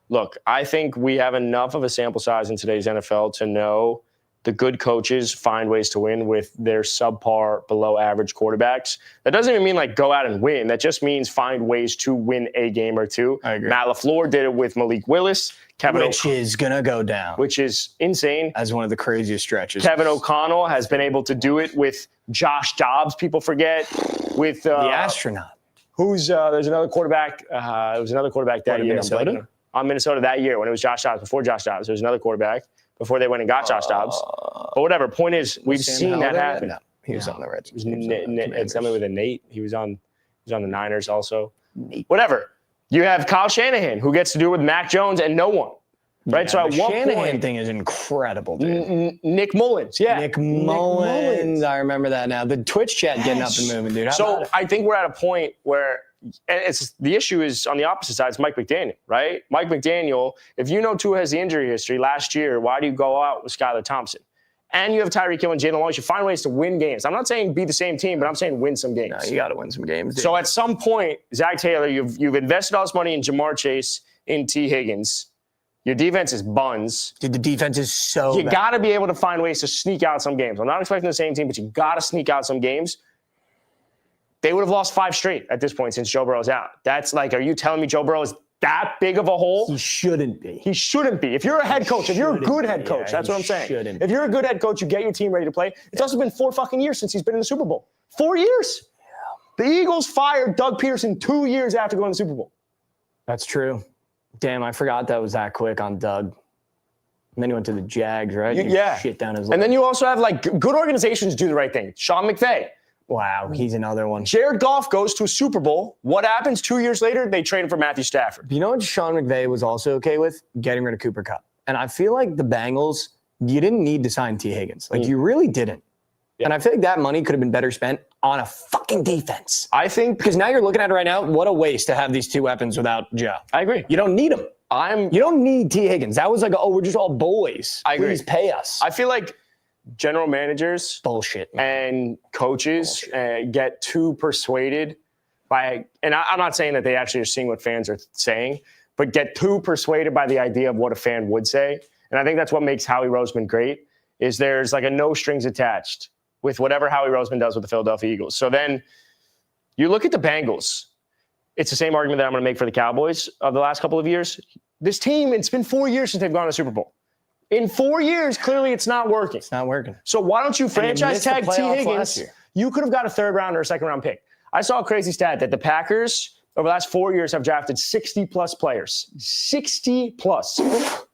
Look, I think we have enough of a sample size in today's NFL to know the good coaches find ways to win with their subpar, below average quarterbacks. That doesn't even mean like go out and win. That just means find ways to win a game or two. I agree. Matt LaFleur did it with Malik Willis. Which is going to go down. Which is insane. As one of the craziest stretches. Kevin O'Connell has been able to do it with Josh Dobbs, people forget. With the astronaut. There's another quarterback. There was another quarterback that year. Minnesota? On Minnesota that year when it was Josh Dobbs. Before Josh Dobbs, there was another quarterback. Before they went and got Josh Dobbs. But whatever, point is, we've seen that happen. No, he was on the Reds. It's something with a Nate. He was on the Niners also. Nate. Whatever. You have Kyle Shanahan, who gets to do it with Mac Jones and no one. Right? Yeah, so at one Shanahan point, thing is incredible, dude. Nick Mullins. Yeah. Nick Mullins. I remember that now. The Twitch chat getting up and moving, dude. So I think we're at a point where the issue is on the opposite side. It's Mike McDaniel, right? Mike McDaniel, if you know Tua has the injury history last year, why do you go out with Skylar Thompson? And you have Tyreek Hill and Jalen Waddle. You should find ways to win games. I'm not saying be the same team, but I'm saying win some games. No, you got to win some games, dude. So at some point, Zach Taylor, you've invested all this money in Jamar Chase, in T. Higgins. Your defense is buns. Dude, the defense is so You bad. got to be able to find ways to sneak out some games. I'm not expecting the same team, but you got to sneak out some games. They would have lost 5 straight at this point since Joe Burrow's out. That's like, are you telling me Joe Burrow is that big of a hole? He shouldn't be. He shouldn't be. If you're a head coach, if you're a good head coach, that's what I'm saying. Shouldn't. If you're a good head coach, you get your team ready to play. It's also been 4 fucking years since he's been in the Super Bowl. 4 years. Yeah. The Eagles fired Doug Peterson 2 years after going to the Super Bowl. That's true. Damn, I forgot that was that quick on Doug. And then he went to the Jags, right? Yeah. Shit down his leg. And then you also have like good organizations do the right thing. Sean McVay. Wow, he's another one. Jared Goff goes to a Super Bowl. What happens 2 years later? They trade him for Matthew Stafford. You know what Sean McVay was also okay with? Getting rid of Cooper Kupp. And I feel like the Bengals, you didn't need to sign T. Higgins. Like, you really didn't. Yeah. And I feel like that money could have been better spent on a fucking defense. I think. Because now you're looking at it right now, what a waste to have these 2 weapons without Joe. I agree. You don't need them. You don't need T. Higgins. That was like, oh, we're just all boys. I agree. Please pay us. I feel like general managers bullshit, man. And coaches get too persuaded by, and I'm not saying that they actually are seeing what fans are saying, but get too persuaded by the idea of what a fan would say. And I think that's what makes Howie Roseman great, is there's like a no strings attached with whatever Howie Roseman does with the Philadelphia Eagles. So then you look at the Bengals. It's the same argument that I'm going to make for the Cowboys of the last couple of years. This team, it's been 4 years since they've gone to the Super Bowl. In 4 years, clearly it's not working. It's not working. So why don't you franchise tag T. Higgins? Year. You could have got a 3rd round or a 2nd round pick. I saw a crazy stat that the Packers over the last 4 years have drafted 60+ players. 60+.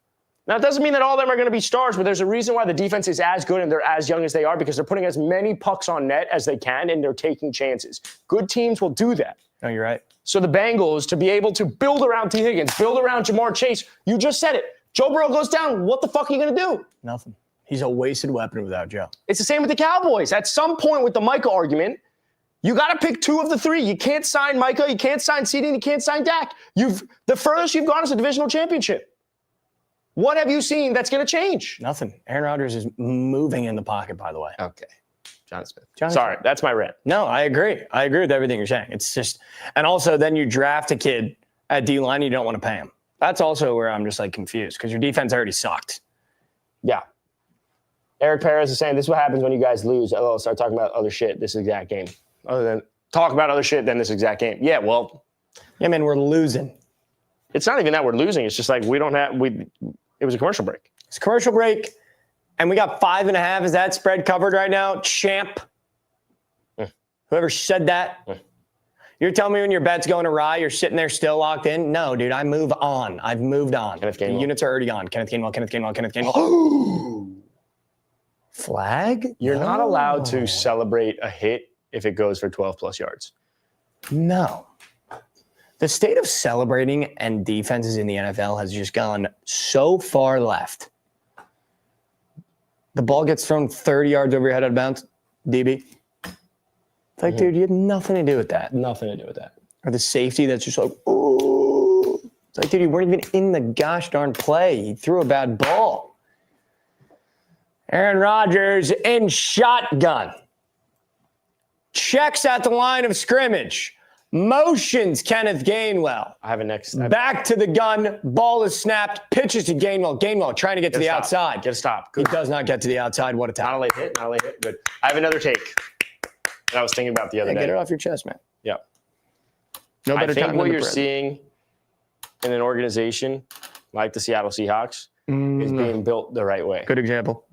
Now, it doesn't mean that all of them are going to be stars, but there's a reason why the defense is as good and they're as young as they are, because they're putting as many pucks on net as they can and they're taking chances. Good teams will do that. No, you're right. So the Bengals, to be able to build around T. Higgins, build around Jamar Chase, you just said it. Joe Burrow goes down. What the fuck are you going to do? Nothing. He's a wasted weapon without Joe. It's the same with the Cowboys. At some point with the Micah argument, you got to pick 2 of the 3. You can't sign Micah, you can't sign CD, and you can't sign Dak. The furthest you've gone is a divisional championship. What have you seen that's going to change? Nothing. Aaron Rodgers is moving in the pocket, by the way. Okay. John Smith. Sorry, that's my rant. No, I agree. I agree with everything you're saying. It's just, and also then you draft a kid at D-line, you don't want to pay him. That's also where I'm just like confused because your defense already sucked. Yeah. Eric Perez is saying this is what happens when you guys lose. Oh, start talking about other shit this exact game. Other than talk about other shit than this exact game. Yeah, well. Yeah, man, we're losing. It's not even that we're losing. It's just like it was a commercial break. It's a commercial break, and we got 5.5. Is that spread covered right now? Champ. Whoever said that. You're telling me when your bet's going awry, you're sitting there still locked in? No, dude, I move on. I've moved on. The units are already on. Kenneth Gainwell. Flag? You're not allowed to celebrate a hit if it goes for 12+ yards. No. The state of celebrating and defenses in the NFL has just gone so far left. The ball gets thrown 30 yards over your head out of bounds. DB. It's like, dude, you had nothing to do with that. Nothing to do with that. Or the safety that's just like, ooh. It's like, dude, you weren't even in the gosh darn play. He threw a bad ball. Aaron Rodgers in shotgun. Checks at the line of scrimmage. Motions Kenneth Gainwell. I have a next. Back to the gun. Ball is snapped. Pitches to Gainwell. Gainwell trying to get to the outside. Get a stop. Good. He does not get to the outside. What a tackle. Not a late hit. Good. I have another take that I was thinking about the other day. Get it off your chest, man. Yeah. No better I think time what than the you're present. seeing in an organization like the Seattle Seahawks is being built the right way. Good example.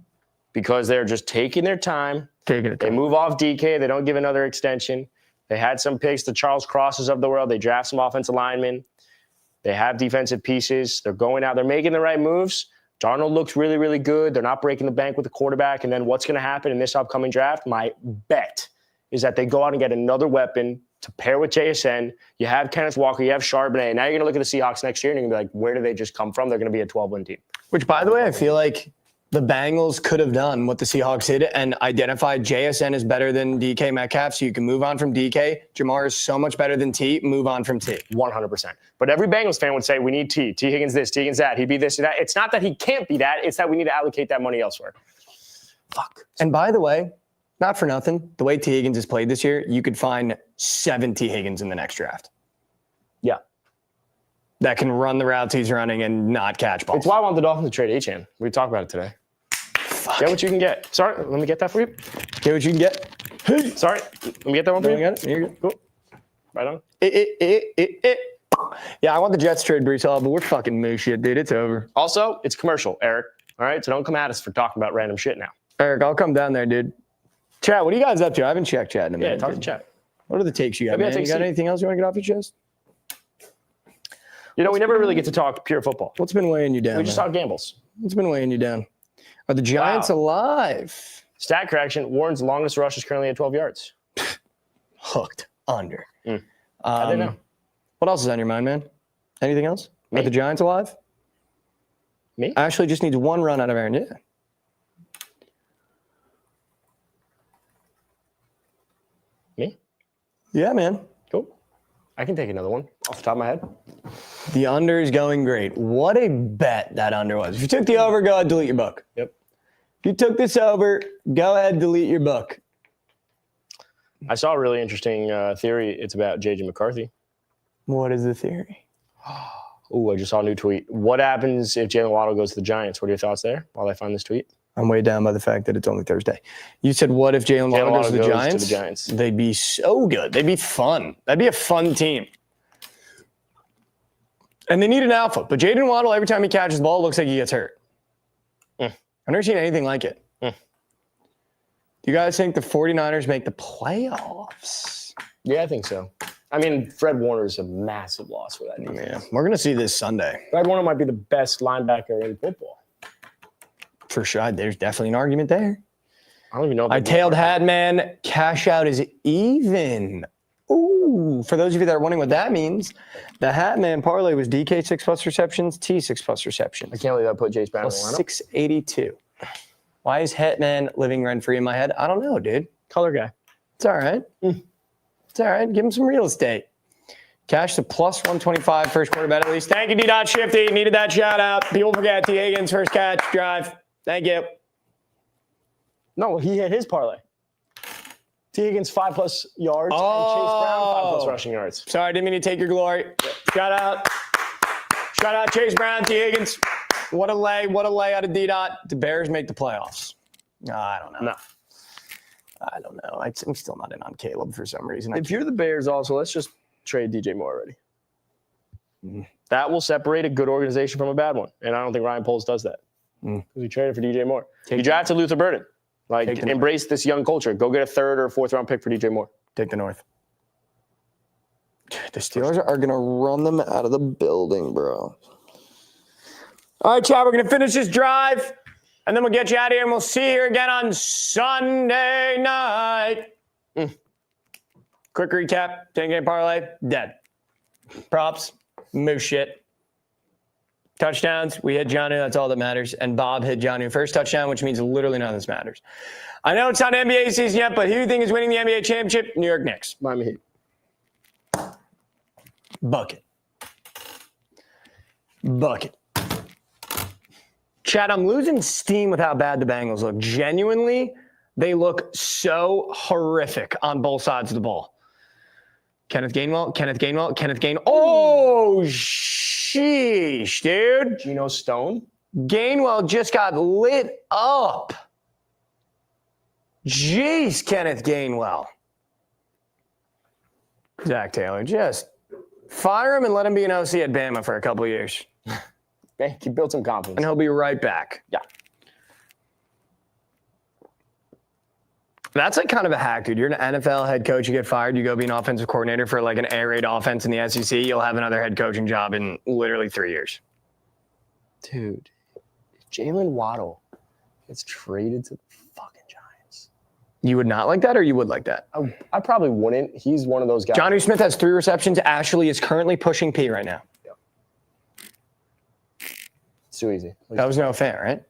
Because they're just taking their time. They move off DK. They don't give another extension. They had some picks, the Charles Crosses of the world. They draft some offensive linemen. They have defensive pieces. They're going out. They're making the right moves. Darnold looks really, really good. They're not breaking the bank with the quarterback. And then what's going to happen in this upcoming draft? My bet is that they go out and get another weapon to pair with JSN. You have Kenneth Walker. You have Charbonnet. Now you're going to look at the Seahawks next year and you're going to be like, where did they just come from? They're going to be a 12-win team. Which, by the way, I feel like the Bengals could have done what the Seahawks did and identified JSN is better than DK Metcalf, so you can move on from DK. Jamar is so much better than T. Move on from T. 100%. But every Bengals fan would say, we need T. T Higgins this, T Higgins that. He'd be this or that. It's not that he can't be that. It's that we need to allocate that money elsewhere. Fuck. And by the way, not for nothing, the way T Higgins has played this year, you could find 7 T Higgins in the next draft. Yeah. that can run the routes he's running and not catch balls. It's why I want the Dolphins to trade Achane. We talked about it today. Fuck. Get what you can get. Sorry, let me get that for you. Get what you can get. Hey. Sorry, let me get that one for you. Got it? Here you go. Cool. Right on. Yeah, I want the Jets to trade Brees Hall, but we're fucking moose shit, dude. It's over. Also, it's commercial, Eric. All right, so don't come at us for talking about random shit now. Eric, I'll come down there, dude. Chat, what are you guys up to? I haven't checked chat in a minute. Yeah, talk to dude. chat. What are the takes you got, Maybe I'll man? You take got C. anything else you want to get off your chest? You know, we never really get to talk pure football. What's been weighing you down? We just man? talk gambles. What's been weighing you down? Are the Giants alive? Stat correction, Warren's longest rush is currently at 12 yards. Hooked under. I don't know. What else is on your mind, man? Anything else? Are the Giants alive? Me? Actually, just needs one run out of Aaron. Yeah. Me? Yeah, man. Cool. I can take another one off the top of my head. The under is going great. What a bet that under was. If you took the over, go ahead, delete your book. Yep. If you took this over, go ahead, delete your book. I saw a really interesting theory. It's about J.J. McCarthy. What is the theory? Ooh, I just saw a new tweet. What happens if Jalen Waddle goes to the Giants? What are your thoughts there while I find this tweet? I'm weighed down by the fact that it's only Thursday. You said, what if Jalen Waddle goes to the Giants? They'd be so good. They'd be fun. That'd be a fun team. And they need an alpha. But Jaden Waddle, every time he catches the ball, looks like he gets hurt. I've never seen anything like it. Do you guys think the 49ers make the playoffs? Yeah, I think so. I mean, Fred Warner is a massive loss for that team. Yeah, we're going to see this Sunday. Fred Warner might be the best linebacker in football. For sure. There's definitely an argument there. I don't even know. I tailed Hatman. Cash out is even. Ooh, for those of you that are wondering what that means, the Hatman parlay was DK 6+ receptions, T 6+ receptions. I can't believe I put Chase Brown in the Plus lineup. 682. Why is Hetman living rent-free in my head? I don't know, dude. Color guy. It's all right. It's all right. Give him some real estate. Cash to plus 125 first quarter bet at least. Thank you, D.Shifty. Needed that shout out. People forget T. Higgins first catch drive. Thank you. No, he had his parlay. T. Higgins 5+ yards and Chase Brown 5+ rushing yards. Sorry, didn't mean to take your glory. Shout out. Shout out Chase Brown, T. Higgins. What a lay out of D-Dot. The Bears make the playoffs. I don't know. No. I don't know. I'm still not in on Caleb for some reason. If you're the Bears also, let's just trade DJ Moore already. That will separate a good organization from a bad one. And I don't think Ryan Poles does that. Because he traded for DJ Moore. You drafted Luther Burden. Embrace this young culture. Go get a 3rd or 4th round pick for DJ Moore. Take the North. The Steelers are going to run them out of the building, bro. All right, Chad, we're going to finish this drive, and then we'll get you out of here, and we'll see you here again on Sunday night. Quick recap. 10-game parlay, dead. Props, moose shit. Touchdowns, we hit Jonnu. That's all that matters. And Bob hit Jonnu first touchdown, which means literally none of this matters. I know it's not NBA season yet, but who do you think is winning the NBA championship? New York Knicks. Miami Heat. Bucket. Chad, I'm losing steam with how bad the Bengals look. Genuinely, they look so horrific on both sides of the ball. Kenneth Gainwell. Oh, sheesh, dude. Geno Stone. Gainwell just got lit up. Jeez, Kenneth Gainwell. Zach Taylor, just fire him and let him be an OC at Bama for a couple of years. He built some confidence. And he'll be right back. Yeah. That's like kind of a hack, dude. You're an NFL head coach. You get fired. You go be an offensive coordinator for like an air raid offense in the SEC. You'll have another head coaching job in literally 3 years. Dude, Jalen Waddle gets traded to the fucking Giants. You would not like that, or you would like that? I probably wouldn't. He's one of those guys. Jonnu Smith has 3 receptions. Ashley is currently pushing P right now. It's too easy. That was no fan, right?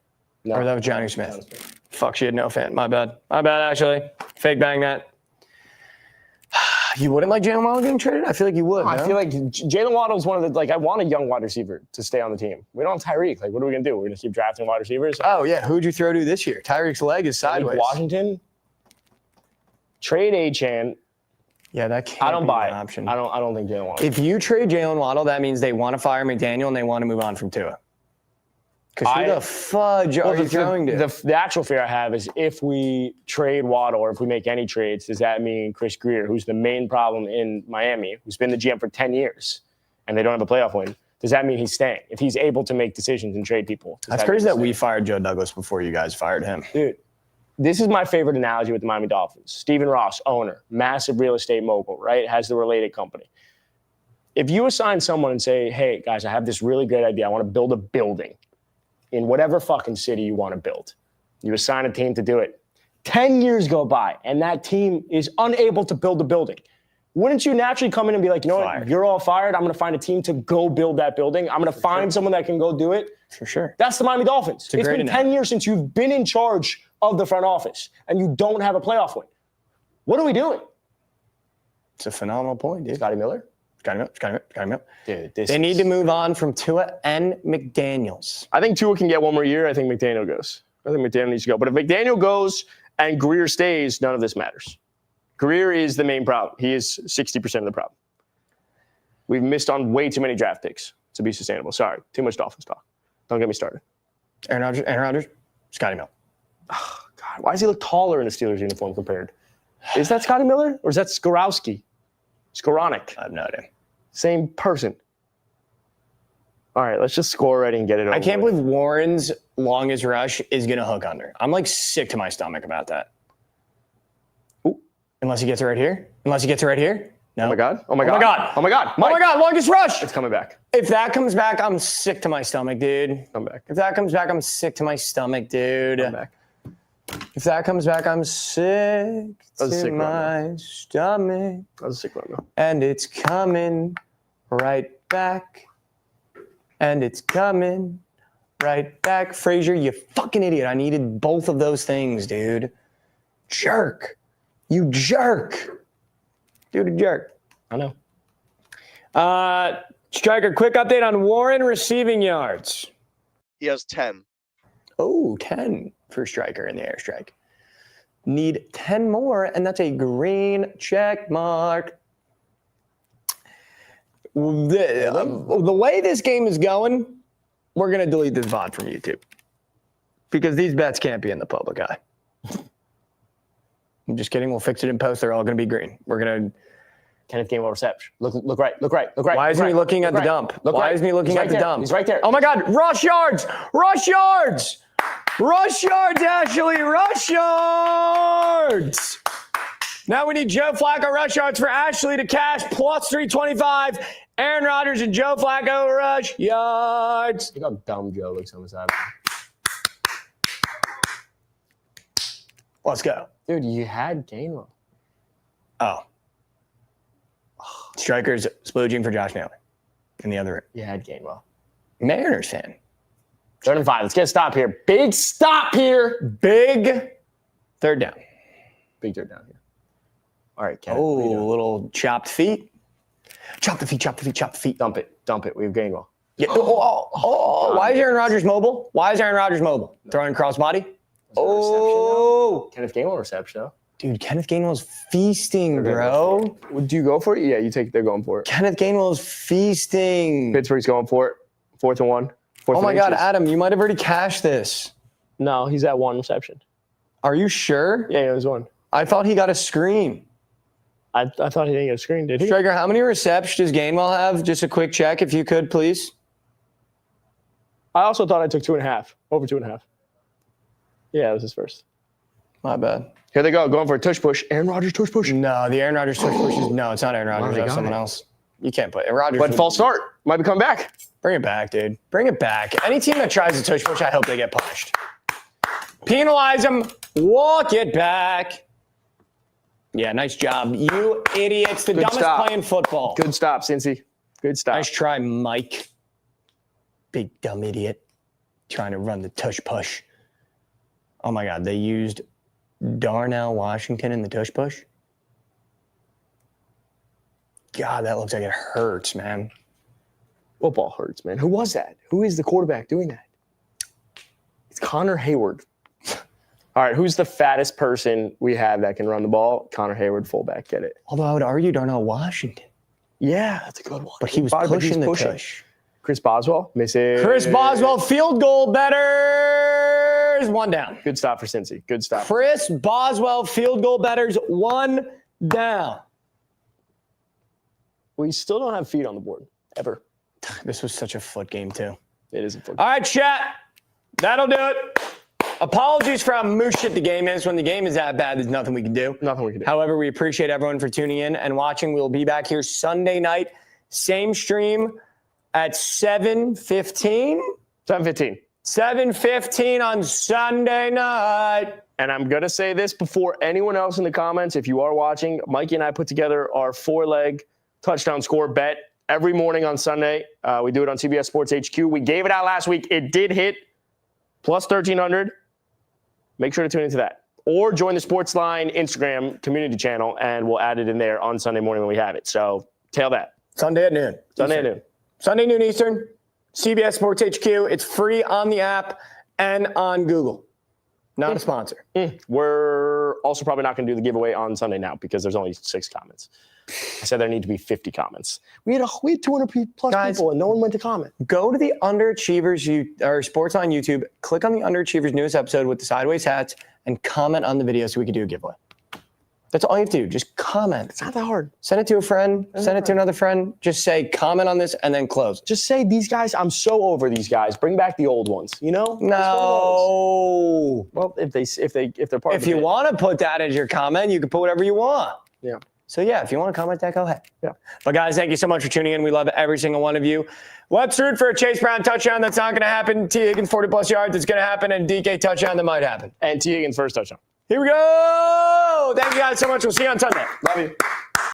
No. Or that was Jonnu Smith. Fuck, she had no fan. My bad. Ashley. Fake bang that. You wouldn't like Jalen Waddle getting traded? I feel like you would. I feel like Jalen Waddle is one of the, I want a young wide receiver to stay on the team. We don't have Tyreek. What are we going to do? We're going to keep drafting wide receivers? Oh, yeah. Who'd you throw to this year? Tyreek's leg is sideways. Washington. Trade Achane. Yeah, that can't I don't be buy an it. option. I don't think Jalen Waddle. If you trade Jalen Waddle, that means they want to fire McDaniel and they want to move on from Tua. Because who the fudge are you throwing to? The actual fear I have is if we trade Waddle or if we make any trades, does that mean Chris Greer, who's the main problem in Miami, who's been the GM for 10 years, and they don't have a playoff win, does that mean he's staying? If he's able to make decisions and trade people. That's crazy that we fired Joe Douglas before you guys fired him. Dude, this is my favorite analogy with the Miami Dolphins. Stephen Ross, owner, massive real estate mogul, right? Has the related company. If you assign someone and say, hey, guys, I have this really great idea. I want to build a building in whatever fucking city you want to build. You assign a team to do it. 10 years go by, and that team is unable to build a building. Wouldn't you naturally come in and be like, you know what, you're all fired. I'm going to find a team to go build that building. I'm going to find someone that can go do it. For sure. That's the Miami Dolphins. It's been 10 years since you've been in charge of the front office, and you don't have a playoff win. What are we doing? It's a phenomenal point, dude. Scotty Miller? Scotty Miller. Dude, they need to move on from Tua and McDaniels. I think Tua can get one more year. I think McDaniel goes. I think McDaniel needs to go. But if McDaniel goes and Greer stays, none of this matters. Greer is the main problem. He is 60% of the problem. We've missed on way too many draft picks to be sustainable. Sorry, too much Dolphins talk. Don't get me started. Aaron Rodgers, Scotty Miller. Oh, God, why does he look taller in a Steelers uniform compared? Is that Scotty Miller or is that Skorowski? Skowronek. I have no idea. Same person. All right, let's just score already and get it over I can't with. believe Warren's longest rush is going to hook under. I'm like sick to my stomach about that. Ooh. Unless he gets it right here. No. Oh my God. Oh my God. Oh my God. Oh my God. Oh my God. Longest rush. It's coming back. If that comes back, I'm sick to my stomach, dude. Come back. If that comes back, I'm sick to my stomach, dude. Come back. If that comes back, I'm sick That was a to sick run, my stomach. That was a sick run, though. And it's coming right back. And it's coming right back. Frazier, you fucking idiot. I needed both of those things, dude. Jerk. You jerk. Dude, a jerk. I know. Striker, quick update on Warren receiving yards. He has 10. Oh, 10 for Striker in the airstrike. Need 10 more, and that's a green check mark. The way this game is going, we're going to delete this VOD from YouTube because these bets can't be in the public eye. I'm just kidding. We'll fix it in post. They're all going to be green. We're going to... Kenneth Gainwell reception. Look right. Why isn't he looking at the dump? Why isn't he looking at the dump? He's right there. Oh my God. Rush yards. Rush yards. Rush yards, Ashley. Rush yards. Now we need Joe Flacco rush yards for Ashley to cash plus 325. Aaron Rodgers and Joe Flacco rush yards. Look how dumb Joe looks on the side. Let's go. Dude, you had Gainwell. Oh. Striker's splooging for Josh Naylor in the other room. You had Gainwell. Mariners fan. 3rd and 5. Let's get a stop here. Big stop here. Big third down. Big third down here. All right, Kenneth. Oh, a little chopped feet. Chop the feet. Dump it. We have Gainwell. Yeah. Why is Aaron Rodgers mobile? Throwing crossbody. Oh. Kenneth Gainwell reception, though. Dude, Kenneth Gainwell's feasting, bro. Would you go for it? Yeah, they're going for it. Kenneth Gainwell's feasting. Pittsburgh's going for it. 4th and 1. Oh my God, Adam, you might have already cashed this. No, he's at 1 reception. Are you sure? Yeah, it was 1. I thought he got a screen. I thought he didn't get a screen, did he? Striker, how many receptions does Gainwell have? Just a quick check, if you could, please. I also thought I took 2.5. Over 2.5. Yeah, it was his first. My bad. Here they go, going for a tush push. Aaron Rodgers tush push. No, the Aaron Rodgers tush push is no, it's not Aaron Rodgers. That's someone else. You can't play. Rodgers. But false start. Might be coming back. Bring it back, dude. Bring it back. Any team that tries to tush push, I hope they get punished. Penalize them. Walk it back. Yeah, nice job. You idiots. The dumbest play in football. Good stop, Cincy. Good stop. Nice try, Mike. Big dumb idiot. Trying to run the tush push. Oh my God, they used Darnell Washington in the tush push. God, that looks like it hurts, man. Football hurts, man. Who was that? Who is the quarterback doing that? It's Connor Hayward. All right, who's the fattest person we have that can run the ball? Connor Hayward, fullback. Get it. Although I would argue Darnell Washington. Yeah, that's a good one. But he was pushing the push. Chris Boswell, misses. Chris Boswell, field goal betters, 1 down. Good stop for Cincy. Good stop. Chris Boswell, field goal betters, 1 down. We still don't have feet on the board, ever. This was such a foot game, too. It is a foot game. All right, chat. That'll do it. Apologies for how moose shit the game is. When the game is that bad, there's nothing we can do. Nothing we can do. However, we appreciate everyone for tuning in and watching. We'll be back here Sunday night. Same stream at 7:15. 7:15. 7:15 on Sunday night. And I'm going to say this before anyone else in the comments. If you are watching, Mikey and I put together our 4-leg touchdown score bet every morning on Sunday. We do it on CBS Sports HQ. We gave it out last week. It did hit plus 1,300. Make sure to tune into that. Or join the Sportsline Instagram community channel, and we'll add it in there on Sunday morning when we have it. So tail that. Sunday at noon. Sunday at noon. Sunday noon Eastern. CBS Sports HQ. It's free on the app and on Google. Not a sponsor. We're also probably not going to do the giveaway on Sunday now because there's only 6 comments. I said there need to be 50 comments. We had 200 plus people and no one went to comment. Go to the Underachievers or Sports on YouTube. Click on the Underachievers newest episode with the sideways hats and comment on the video so we can do a giveaway. That's all you have to do. Just comment. It's not that hard. Send it to a friend. Send it to another friend. Just say comment on this and then close. Just say these guys. I'm so over these guys. Bring back the old ones. You know? No. Well, if they're part. If you want to put that as your comment, you can put whatever you want. Yeah. So, yeah, if you want to comment that, go ahead. Yeah. But, guys, thank you so much for tuning in. We love every single one of you. Let's root for a Chase Brown touchdown. That's not going to happen. T. Higgins 40-plus yards. It's going to happen. And DK touchdown. That might happen. And T. Higgins first touchdown. Here we go. Thank you guys so much. We'll see you on Sunday. Love you.